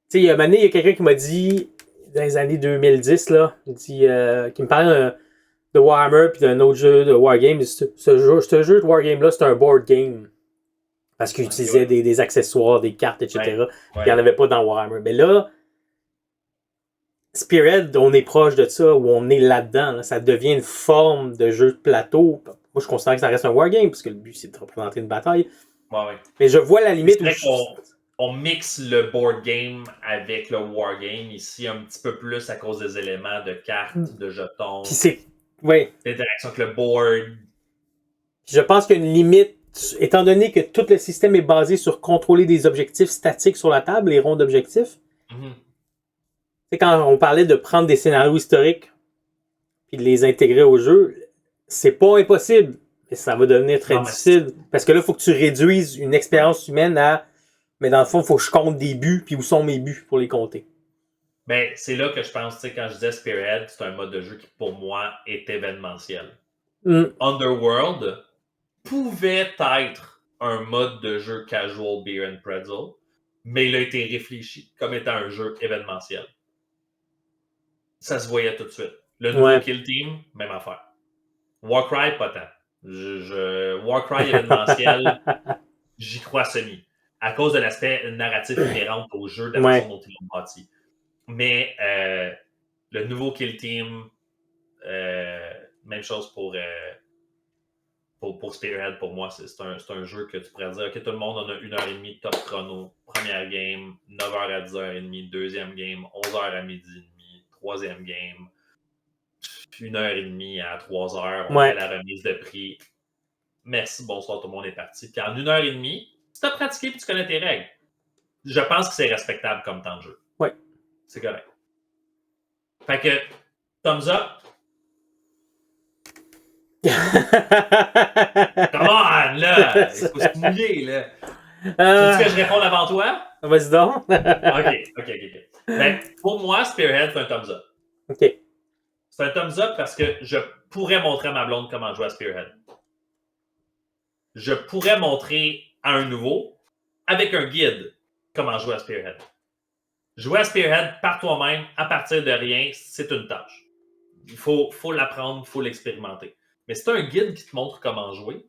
sais, il y a quelqu'un qui m'a dit, dans les années 2010, là, qui me parlait de Warhammer puis d'un autre jeu de Wargame. Ce jeu de Wargame-là, c'est un board game. Parce qu'il utilisait des accessoires, des cartes, etc. Il n'y en avait pas dans Warhammer. Mais là, Spearhead, on est proche de ça, où on est là-dedans. Là. Ça devient une forme de jeu de plateau. Moi, je considère que ça reste un wargame, parce que le but, c'est de représenter une bataille. Ouais. Mais je vois la limite où... On mixe le board game avec le wargame ici un petit peu plus à cause des éléments de cartes, de jetons, d'interaction avec le board. Puis je pense qu'il y a une limite, étant donné que tout le système est basé sur contrôler des objectifs statiques sur la table, les ronds d'objectifs. C'est quand on parlait de prendre des scénarios historiques puis de les intégrer au jeu, c'est pas impossible, mais ça va devenir très difficile. Parce que là, il faut que tu réduises une expérience humaine à... Mais dans le fond, il faut que je compte des buts, puis où sont mes buts pour les compter. Ben, c'est là que je pense, tu sais, quand je disais Spearhead, c'est un mode de jeu qui, pour moi, est événementiel. Underworld pouvait être un mode de jeu casual beer and pretzel, mais il a été réfléchi comme étant un jeu événementiel. Ça se voyait tout de suite. Le nouveau Kill Team, même affaire. Warcry, pas tant. Warcry événementiel, j'y crois semi. À cause de l'aspect narratif inhérent au jeu, de la façon dont ils l'ont bâti. Mais le nouveau Kill Team, même chose pour Spearhead, pour moi, c'est un jeu que tu pourrais dire, OK, tout le monde, on a 1h30 top chrono. Première game, 9h à 10h30. Deuxième game, 11h à midi et demi. Troisième game, 1h30 à 3h. On fait la remise de prix. Merci, bonsoir, tout le monde est parti. Puis en 1h30, si tu as pratiqué et tu connais tes règles, je pense que c'est respectable comme temps de jeu. Oui. C'est correct. Fait que, thumbs up. Come on, là! Il faut se mouiller, là. Tu veux que je réponde avant toi? Vas-y donc. OK. Ben, pour moi, Spearhead, c'est un thumbs up. OK. C'est un thumbs up parce que je pourrais montrer à ma blonde comment jouer à Spearhead. Je pourrais montrer à un nouveau, avec un guide, comment jouer à Spearhead. Jouer à Spearhead par toi-même, à partir de rien, c'est une tâche. Il faut l'apprendre, il faut l'expérimenter. Mais c'est un guide qui te montre comment jouer,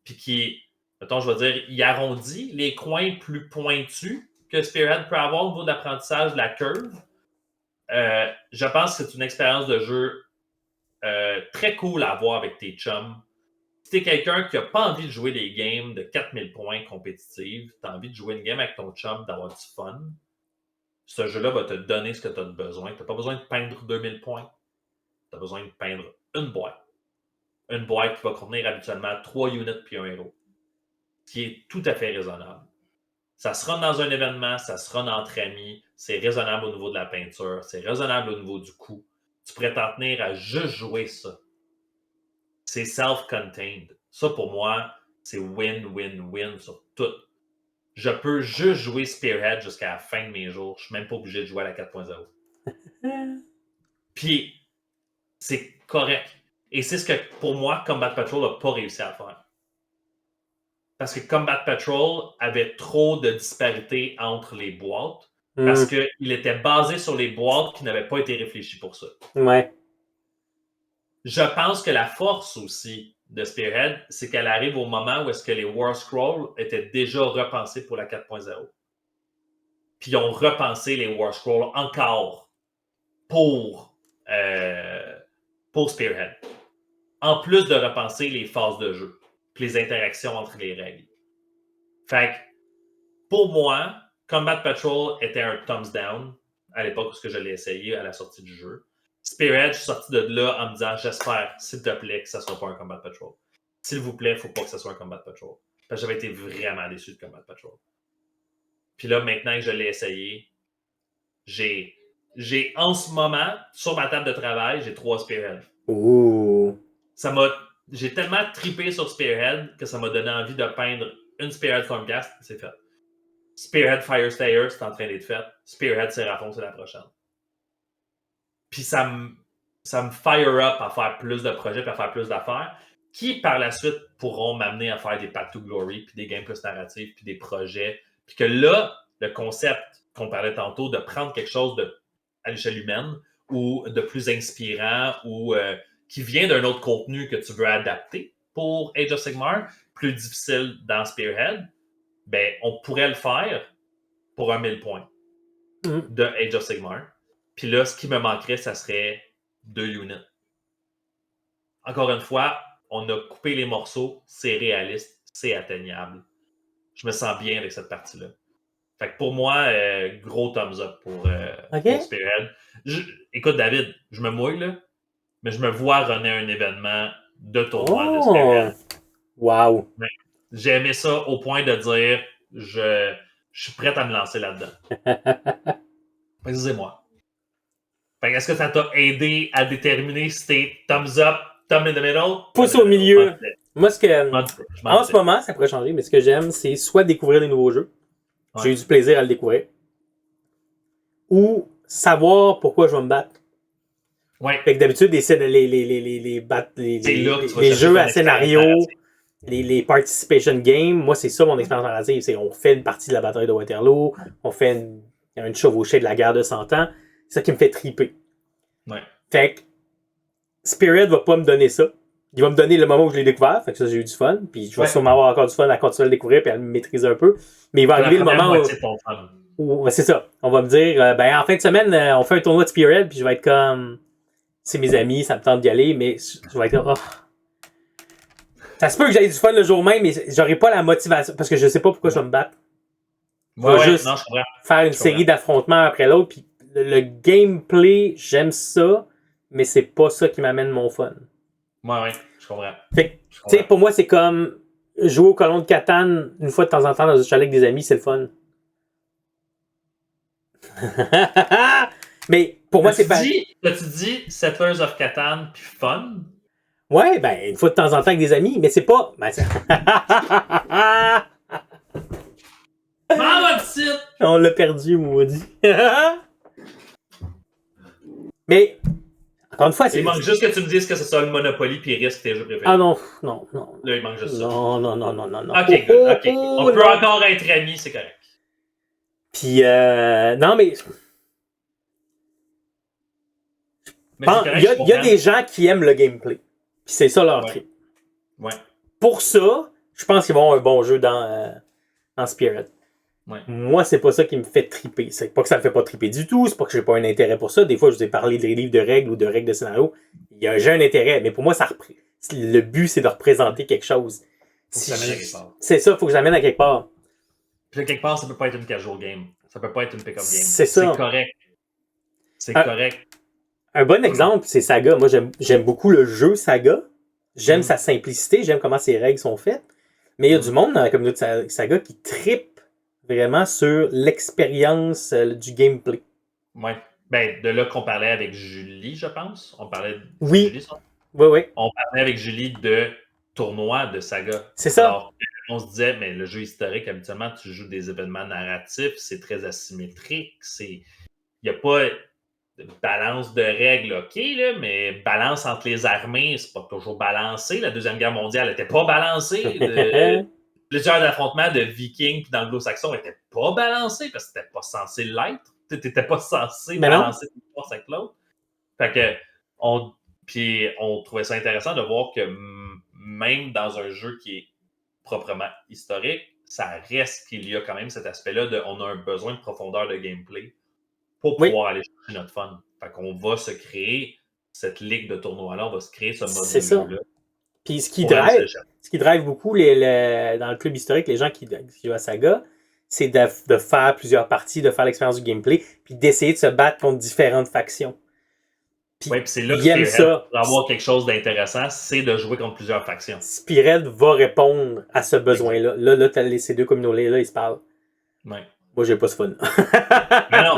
puis qui, mettons, je vais dire, il arrondit les coins plus pointus que Spearhead peut avoir au niveau d'apprentissage de la curve. Je pense que c'est une expérience de jeu très cool à avoir avec tes chums. Si t'es quelqu'un qui n'a pas envie de jouer des games de 4000 points compétitives, tu as envie de jouer une game avec ton chum, d'avoir du fun, ce jeu-là va te donner ce que tu as besoin. Tu n'as pas besoin de peindre 2000 points. Tu as besoin de peindre une boîte. Une boîte qui va contenir habituellement 3 units puis un héros. Ce qui est tout à fait raisonnable. Ça se run dans un événement, ça se run entre amis, c'est raisonnable au niveau de la peinture, c'est raisonnable au niveau du coût. Tu pourrais t'en tenir à juste jouer ça. C'est self-contained. Ça, pour moi, c'est win-win-win sur tout. Je peux juste jouer Spearhead jusqu'à la fin de mes jours. Je ne suis même pas obligé de jouer à la 4.0. Puis, c'est correct. Et c'est ce que, pour moi, Combat Patrol n'a pas réussi à faire. Parce que Combat Patrol avait trop de disparités entre les boîtes. Parce qu'il était basé sur les boîtes qui n'avaient pas été réfléchies pour ça. Ouais. Je pense que la force aussi de Spearhead, c'est qu'elle arrive au moment où est-ce que les War Scrolls étaient déjà repensés pour la 4.0. Puis ils ont repensé les War Scrolls encore pour Spearhead. En plus de repenser les phases de jeu, puis les interactions entre les règles. Fait que, pour moi, Combat Patrol était un thumbs down à l'époque où je l'ai essayé à la sortie du jeu. Spearhead, je suis sorti de là en me disant, j'espère, s'il te plaît, que ça ne soit pas un Combat Patrol. S'il vous plaît, il ne faut pas que ça soit un Combat Patrol. Parce que j'avais été vraiment déçu de Combat Patrol. Puis là, maintenant que je l'ai essayé, j'ai en ce moment, sur ma table de travail, j'ai 3 Spearhead. Ouh. J'ai tellement trippé sur Spearhead que ça m'a donné envie de peindre une Spearhead Stormcast, c'est fait. Spearhead Firestayer, c'est en train d'être fait. Spearhead Seraphon, c'est la prochaine. Puis ça me fire up à faire plus de projets et à faire plus d'affaires qui, par la suite, pourront m'amener à faire des Path to Glory, puis des games plus narratifs, puis des projets. Puis que là, le concept qu'on parlait tantôt de prendre quelque chose à l'échelle humaine ou de plus inspirant ou qui vient d'un autre contenu que tu veux adapter pour Age of Sigmar, plus difficile dans Spearhead, ben, on pourrait le faire pour 1000 points de Age of Sigmar. Puis là, ce qui me manquerait, ça serait 2 units. Encore une fois, on a coupé les morceaux, c'est réaliste, c'est atteignable. Je me sens bien avec cette partie-là. Fait que pour moi, gros thumbs up pour Spearhead. Écoute, David, je me mouille, là, mais je me vois runner un événement de tournoi de Spearhead. Wow! Ouais. J'ai aimé ça au point de dire je suis prêt à me lancer là-dedans. Excusez-moi. Fait que est-ce que ça t'a aidé à déterminer si t'es thumbs up, thumb in the middle? Pouce au milieu. Moi, en ce moment, ça pourrait changer, mais ce que j'aime, c'est soit découvrir des nouveaux jeux. Ouais. J'ai eu du plaisir à le découvrir. Ou savoir pourquoi je vais me battre. Ouais. Fait que d'habitude, les jeux à scénario, les participation games, moi, c'est ça mon expérience narrative. C'est on fait une partie de la bataille de Waterloo, on fait une chevauchée de la guerre de 100 ans. C'est ça qui me fait triper. Ouais. Fait que Spirit va pas me donner ça. Il va me donner le moment où je l'ai découvert. Fait que ça, j'ai eu du fun. Puis je vais sûrement avoir encore du fun à continuer à le découvrir et à le maîtriser un peu. Mais il va arriver le moment où c'est ça. On va me dire, en fin de semaine, on fait un tournoi de Spirit. Puis je vais être comme, c'est mes amis, ça me tente d'y aller. Mais je vais être comme, Ça se peut que j'aille du fun le jour même, mais j'aurai pas la motivation. Parce que je sais pas pourquoi je vais me battre. Je vais juste faire une série d'affrontements après l'autre. Puis le gameplay, j'aime ça. Mais c'est pas ça qui m'amène mon fun. Ouais, je comprends. Fait que, pour moi, c'est comme jouer au colon de Catane une fois de temps en temps dans un chalet avec des amis, c'est le fun. Mais pour moi, c'est pas. T'as-tu dit Settlers of Catan puis fun? Ouais, une fois de temps en temps avec des amis, mais c'est pas. On l'a perdu, maudit. Mais. Encore une fois, il manque juste que tu me dises que c'est ça le Monopoly puis risque tes jeux préférés. Ah non. Là, il manque juste ça. Non. Ok, good, ok. On peut encore être amis, c'est correct. Puis, non, mais. Il y a des gens qui aiment le gameplay. Puis c'est ça leur trip. Ouais. Pour ça, je pense qu'ils vont avoir un bon jeu dans Spirit. Ouais. Moi, c'est pas ça qui me fait triper. C'est pas que ça me fait pas triper du tout, c'est pas que j'ai pas un intérêt pour ça. Des fois, je vous ai parlé des livres de règles ou de règles de scénario. J'ai un intérêt, mais pour moi, le but, c'est de représenter quelque chose. C'est ça, il faut que j'amène à quelque part. Puis quelque part, ça peut pas être une casual game. Ça peut pas être une pick-up game. C'est ça. C'est correct. C'est correct. Un bon exemple, c'est Saga. Moi, j'aime beaucoup le jeu Saga. J'aime sa simplicité, j'aime comment ses règles sont faites. Mais il y a du monde dans la communauté de Saga qui trippe vraiment sur l'expérience du gameplay. Oui. De là qu'on parlait avec Julie, je pense. On parlait de Julie, ça? Oui. On parlait avec Julie de tournoi de Saga. C'est ça. Alors, on se disait, mais le jeu historique, habituellement, tu joues des événements narratifs, c'est très asymétrique. Il n'y a pas de balance de règles, OK, là, mais balance entre les armées, c'est pas toujours balancé. La Deuxième Guerre mondiale n'était pas balancée. Plusieurs affrontements de Vikings et d'Anglo-Saxons n'étaient pas balancés parce que c'était pas censé l'être. Tu n'étais pas censé balancer une force avec l'autre. Fait que puis on trouvait ça intéressant de voir que même dans un jeu qui est proprement historique, ça reste qu'il y a quand même cet aspect-là de on a un besoin de profondeur de gameplay pour pouvoir aller chercher notre fun. Fait qu'on va se créer cette ligue de tournois-là, on va se créer ce mode de jeu-là. Puis ce qui drive beaucoup dans le club historique, les gens qui jouent à Saga, c'est de faire plusieurs parties, de faire l'expérience du gameplay, puis d'essayer de se battre contre différentes factions. Puis c'est là que pour avoir quelque chose d'intéressant, c'est de jouer contre plusieurs factions. Spirit va répondre à ce besoin-là. Là, ces deux communautés-là, ils se parlent. Ouais. Moi, j'ai pas ce fun. Mais non.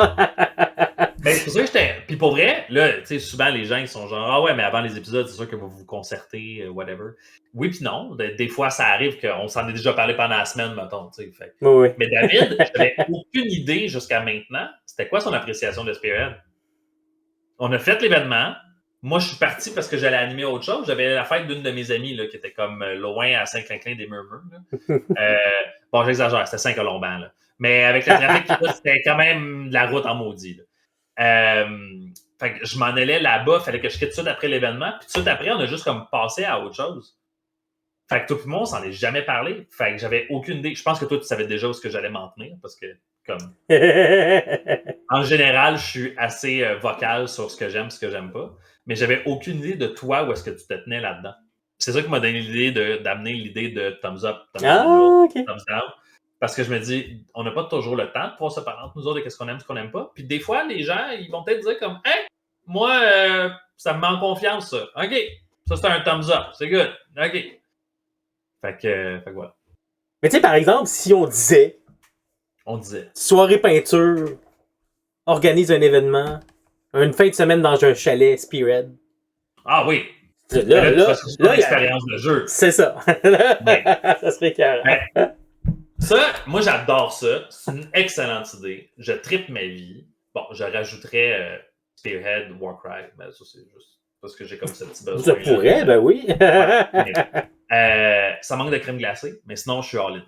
Mais c'est pour ça que j'étais. Puis pour vrai, là, tu sais, souvent les gens, ils sont genre, ah ouais, mais avant les épisodes, c'est sûr que vous vous concertez, whatever. Oui, puis non. Des fois, ça arrive qu'on s'en est déjà parlé pendant la semaine, mettons, tu sais. Fait. Oui. Mais David, j'avais aucune idée jusqu'à maintenant. C'était quoi son appréciation de Spirit? On a fait l'événement. Moi, je suis parti parce que j'allais animer autre chose. J'avais la fête d'une de mes amies là, qui était comme loin à Saint-Clinclin des Murmures. Bon, j'exagère, c'était Saint-Colomban. Là. Mais avec le trafic, c'était quand même de la route en maudit. Là. Fait que je m'en allais là-bas. Il fallait que je quitte tout de suite après l'événement. Puis tout de suite après, on a juste comme passé à autre chose. Fait que tout le monde, on s'en est jamais parlé. Fait que j'avais aucune idée. Je pense que toi, tu savais déjà où est-ce que j'allais m'en tenir. Parce que, comme... En général, je suis assez vocal sur ce que j'aime, ce que j'aime pas. Mais j'avais aucune idée de toi où est-ce que tu te tenais là-dedans. C'est ça qui m'a donné l'idée d'amener l'idée de thumbs up, thumbs down, OK. thumbs down. Parce que je me dis, on n'a pas toujours le temps de pouvoir se parler entre nous autres de qu'est-ce qu'on aime, ce qu'on n'aime pas. Puis des fois, les gens, ils vont peut-être dire comme, hey, moi, ça me met en confiance, ça. OK, ça c'est un thumbs up, c'est good. OK. Fait que voilà. Mais tu sais, par exemple, si on disait On disait. soirée peinture, organise un événement, une fin de semaine dans un chalet, Spearhead. Ah oui. Là, c'est une expérience de jeu. C'est ça. Ouais. Ça serait carré. Ça, moi, j'adore ça. C'est une excellente idée. Je trippe ma vie. Bon, je rajouterais Spearhead, Warcry, mais ça, c'est juste parce que j'ai comme ce petit besoin. Ça pourrait, ben oui. Ça manque de crème glacée, mais sinon, je suis all-in.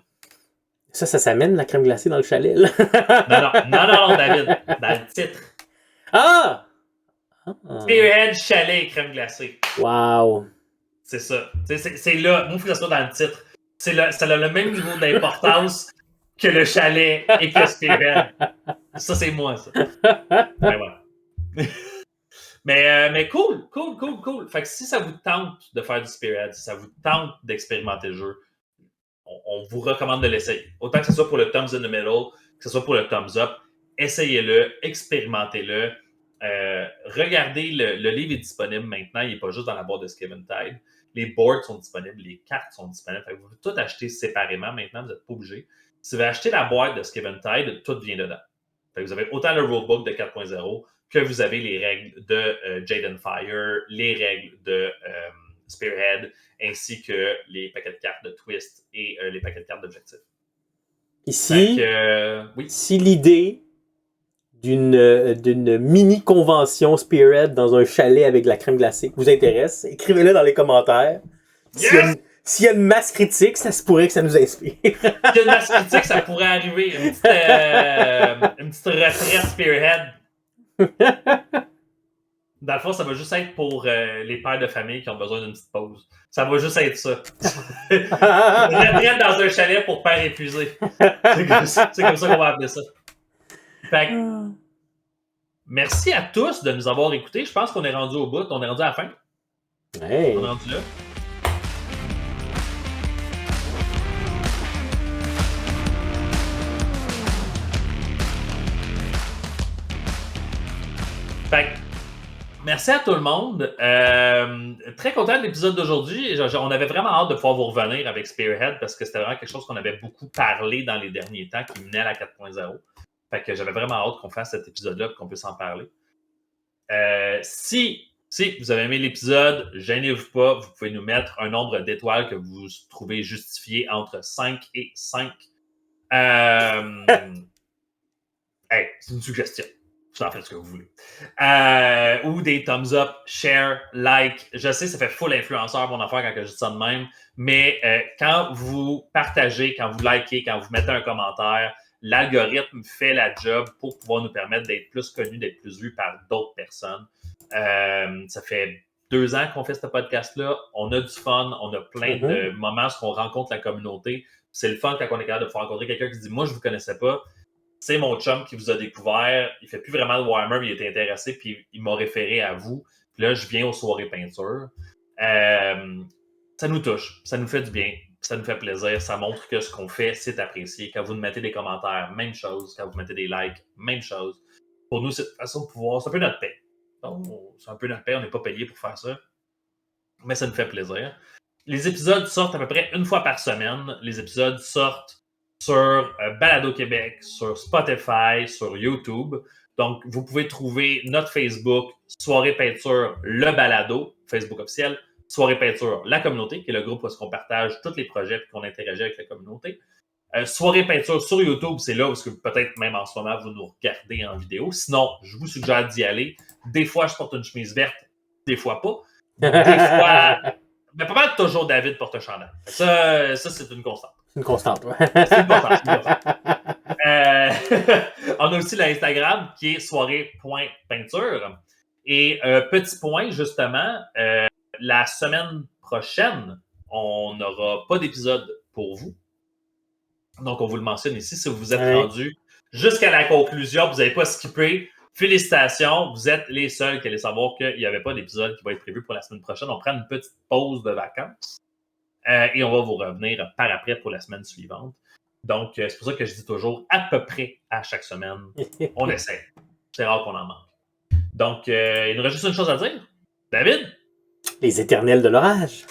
Ça s'amène la crème glacée dans le chalet, là. Non, David. Dans le titre. Ah! Spearhead, chalet et crème glacée. Wow. C'est ça. C'est là. Moi, il faut que ça soit dans le titre. Ça a le même niveau d'importance que le chalet et que Spearhead. Ça, c'est moi, ça. Mais voilà. mais cool. Fait que si ça vous tente de faire du Spearhead, si ça vous tente d'expérimenter le jeu, on vous recommande de l'essayer. Autant que ce soit pour le thumbs in the middle, que ce soit pour le thumbs up, essayez-le, expérimentez-le. Regardez, le livre est disponible maintenant, il n'est pas juste dans la boîte de Skevintide. Les boards sont disponibles, les cartes sont disponibles. Fait que vous pouvez tout acheter séparément maintenant, vous n'êtes pas obligé. Si vous achetez la boîte de Skevintide, tout vient dedans. Fait que vous avez autant le rulebook de 4.0 que vous avez les règles de Jade and Fire, les règles de Spearhead, ainsi que les paquets de cartes de Twist et les paquets de cartes d'objectifs. Ici, oui. Si l'idée d'une mini-convention Spearhead dans un chalet avec de la crème glacée vous intéresse, écrivez-le dans les commentaires. Yes! S'il y a une masse critique, ça se pourrait que ça nous inspire. S'il y a une masse critique, ça pourrait arriver. Une petite retraite Spearhead. Dans le fond, ça va juste être pour les pères de famille qui ont besoin d'une petite pause. Ça va juste être ça. Retraite dans un chalet pour père épuisé. C'est comme ça qu'on va appeler ça. Fait que, merci à tous de nous avoir écoutés. Je pense qu'on est rendu au bout. On est rendu à la fin. Hey. On est rendu là. Fait que, merci à tout le monde. Très content de l'épisode d'aujourd'hui. On avait vraiment hâte de pouvoir vous revenir avec Spearhead parce que c'était vraiment quelque chose qu'on avait beaucoup parlé dans les derniers temps qui menait à la 4.0. Fait que j'avais vraiment hâte qu'on fasse cet épisode-là et qu'on puisse en parler. Si vous avez aimé l'épisode, gênez-vous pas. Vous pouvez nous mettre un nombre d'étoiles que vous trouvez justifié entre 5 et 5. Hey, c'est une suggestion. Vous en faites ce que vous voulez. Ou des thumbs up, share, like. Je sais, ça fait full influenceur mon affaire quand je dis ça de même. Mais quand vous partagez, quand vous likez, quand vous mettez un commentaire, l'algorithme fait la job pour pouvoir nous permettre d'être plus connus, d'être plus vus par d'autres personnes. Ça fait 2 ans qu'on fait ce podcast-là. On a du fun. On a plein de moments où on rencontre la communauté. C'est le fun quand on est capable de pouvoir rencontrer quelqu'un qui dit « Moi, je ne vous connaissais pas. » C'est mon chum qui vous a découvert. Il ne fait plus vraiment de Warhammer, mais il était intéressé, puis il m'a référé à vous. Puis là, je viens aux soirées peinture. Ça nous touche. Ça nous fait du bien. Ça nous fait plaisir. Ça montre que ce qu'on fait, c'est apprécié. Quand vous nous mettez des commentaires, même chose. Quand vous mettez des likes, même chose. Pour nous, c'est une façon de pouvoir... C'est un peu notre paix. Donc, c'est un peu notre paix. On n'est pas payé pour faire ça. Mais ça nous fait plaisir. Les épisodes sortent à peu près 1 fois par semaine. Les épisodes sortent sur Balado Québec, sur Spotify, sur YouTube. Donc, vous pouvez trouver notre Facebook, Soirée Peinture, le Balado, Facebook officiel, Soirée Peinture, la communauté, qui est le groupe où on partage tous les projets et qu'on interagit avec la communauté. Soirée Peinture sur YouTube, c'est là où peut-être même en ce moment, vous nous regardez en vidéo. Sinon, je vous suggère d'y aller. Des fois, je porte une chemise verte, des fois pas. Des fois... Mais pas mal toujours David porte un chandail. Ça c'est une constante. Une constante, ouais. C'est une constante. On a aussi l'Instagram qui est soirée.peinture. Et petit point, justement, la semaine prochaine, on n'aura pas d'épisode pour vous. Donc, on vous le mentionne ici. Si vous êtes rendu jusqu'à la conclusion, vous n'avez pas skippé. Félicitations, vous êtes les seuls qui allaient savoir qu'il n'y avait pas d'épisode qui va être prévu pour la semaine prochaine. On prend une petite pause de vacances et on va vous revenir par après pour la semaine suivante. Donc, c'est pour ça que je dis toujours à peu près à chaque semaine, on essaie. C'est rare qu'on en manque. Donc, il nous reste juste une chose à dire. David? Les éternels de l'orage.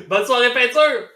Bonne soirée peinture!